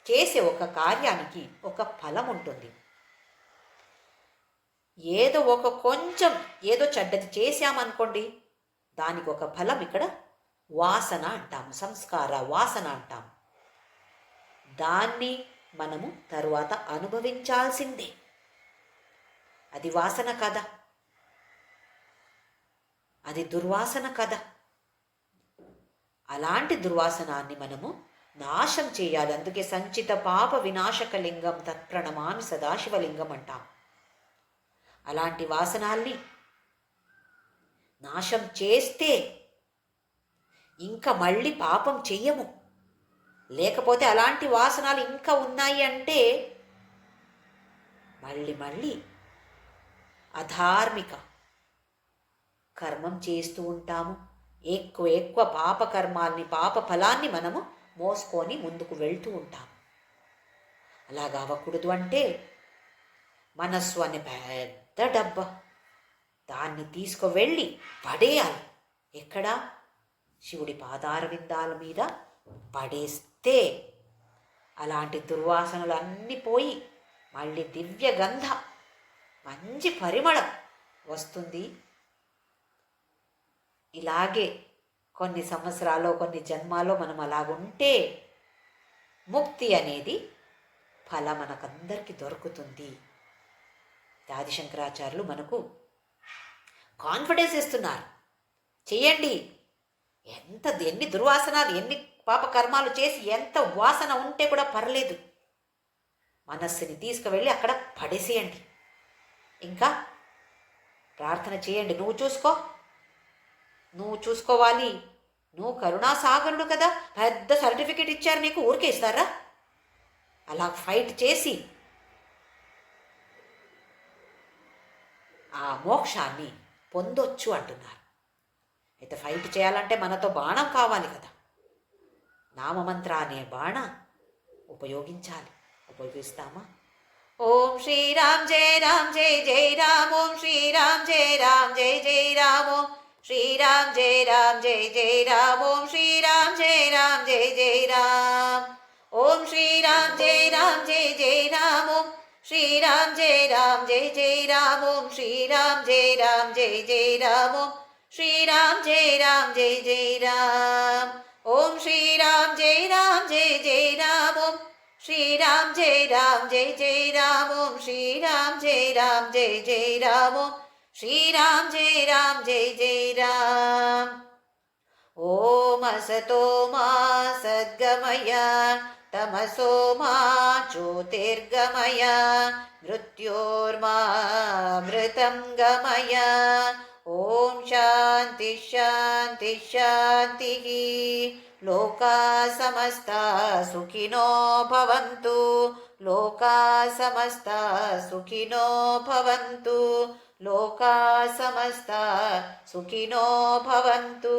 చేసే ఒక కార్యానికి ఒక ఫలం ఉంటుంది. ఏదో ఒక కొంచెం ఏదో చెడ్డది చేశామనుకోండి, దానికి ఒక ఫలం ఇక్కడ వాసన అంటాము, సంస్కార వాసన అంటాము. దాన్ని మనము తరువాత అనుభవించాల్సిందే. అది వాసన కదా, అది దుర్వాసన కదా. అలాంటి దుర్వాసనాన్ని మనము నాశం చేయాలి. అందుకే సంచిత పాప వినాశకలింగం తత్ప్రణమామి సదాశివలింగం అంటాం. అలాంటి వాసనాల్ని నాశం చేస్తే ఇంకా మళ్ళీ పాపం చెయ్యము. లేకపోతే అలాంటి వాసనాలు ఇంకా ఉన్నాయి అంటే మళ్ళీ అధార్మిక కర్మం చేస్తూ ఉంటాము. ఎక్కువ పాప కర్మాల్ని, పాప ఫలాన్ని మనము మోసుకొని ముందుకు వెళ్తూ ఉంటాము. అలాగా అవ్వకూడదు అంటే మనస్సు అనే పెద్ద డబ్బా, దాన్ని తీసుకువెళ్ళి పడేయాలి. ఎక్కడ? శివుడి పాదారవిందాల మీద పడేస్తే అలాంటి దుర్వాసనలు అన్నీ పోయి మళ్ళీ దివ్య గంధ, మంచి పరిమళం వస్తుంది. ఇలాగే కొన్ని సంవత్సరాలు, కొన్ని జన్మాలో మనం అలాగుంటే ముక్తి అనేది ఫలం మనకందరికీ దొరుకుతుంది. ఆదిశంకరాచార్యులు మనకు కాన్ఫిడెన్స్ ఇస్తున్నారు. చెయ్యండి. ఎన్ని దుర్వాసనాలు, ఎన్ని పాపకర్మాలు చేసి ఎంత వాసన ఉంటే కూడా పర్లేదు, మనస్సుని తీసుకువెళ్ళి అక్కడ పడేసేయండి. ఇంకా ప్రార్థన చేయండి. నువ్వు చూసుకోవాలి. నువ్వు కరుణాసాగరుడు కదా, పెద్ద సర్టిఫికేట్ ఇచ్చారు నీకు, ఊరికే ఇస్తారా? అలా ఫైట్ చేసి ఆ మోక్షాన్ని పొందొచ్చు అంటున్నారు. అయితే ఫైట్ చేయాలంటే మనతో బాణం కావాలి కదా, నామమంత్ర అనే బాణ ఉపయోగిస్తామా? ఓం శ్రీరామ్ జయ రామ్ జయ జయ రామ్, ఓం శ్రీరామ్ జయ రామ్ జయ జయ రామ్, ఓం శ్రీరామ్ జయ రామ్ జయ జయ రామ్, ఓం శ్రీరామ్ జయ రామ్ జయ జయ రామ్, ఓం శ్రీరామ్ జయ రామ్ జయ జయ రామ్, ఓం శ్రీరామ్ జయ రామ్ జయ జయ రామ్, ఓం శ్రీరామ్ జయ రామ్ జయ జయ రామ్, ఓం శ్రీరామ్ జయ రామ్ జయ జయ రామ్, ఓం శ్రీరామ్ జయ రామ్ జయ జయ రామ్, ఓం శ్రీరామ్ జయ రామ్ జయ జయ రామ్, ఓం శ్రీరామ్ జయ రామ్ జయ జయ రామ్, ఓం శ్రీరామ్ జయ రామ్ జయ జయ రామ్. ఓం అసతో మా సద్గమయ, తమసో మా జ్యోతిర్గమయ, మృత్యోర్మామృతం గమయ. ఓం శాంతి శాంతి శాంతి. లోకా సమస్తా సుఖినో భవంతు, లోకా సమస్తా సుఖినో భవంతు, లోకా సమస్తా సుఖినో భవంతు.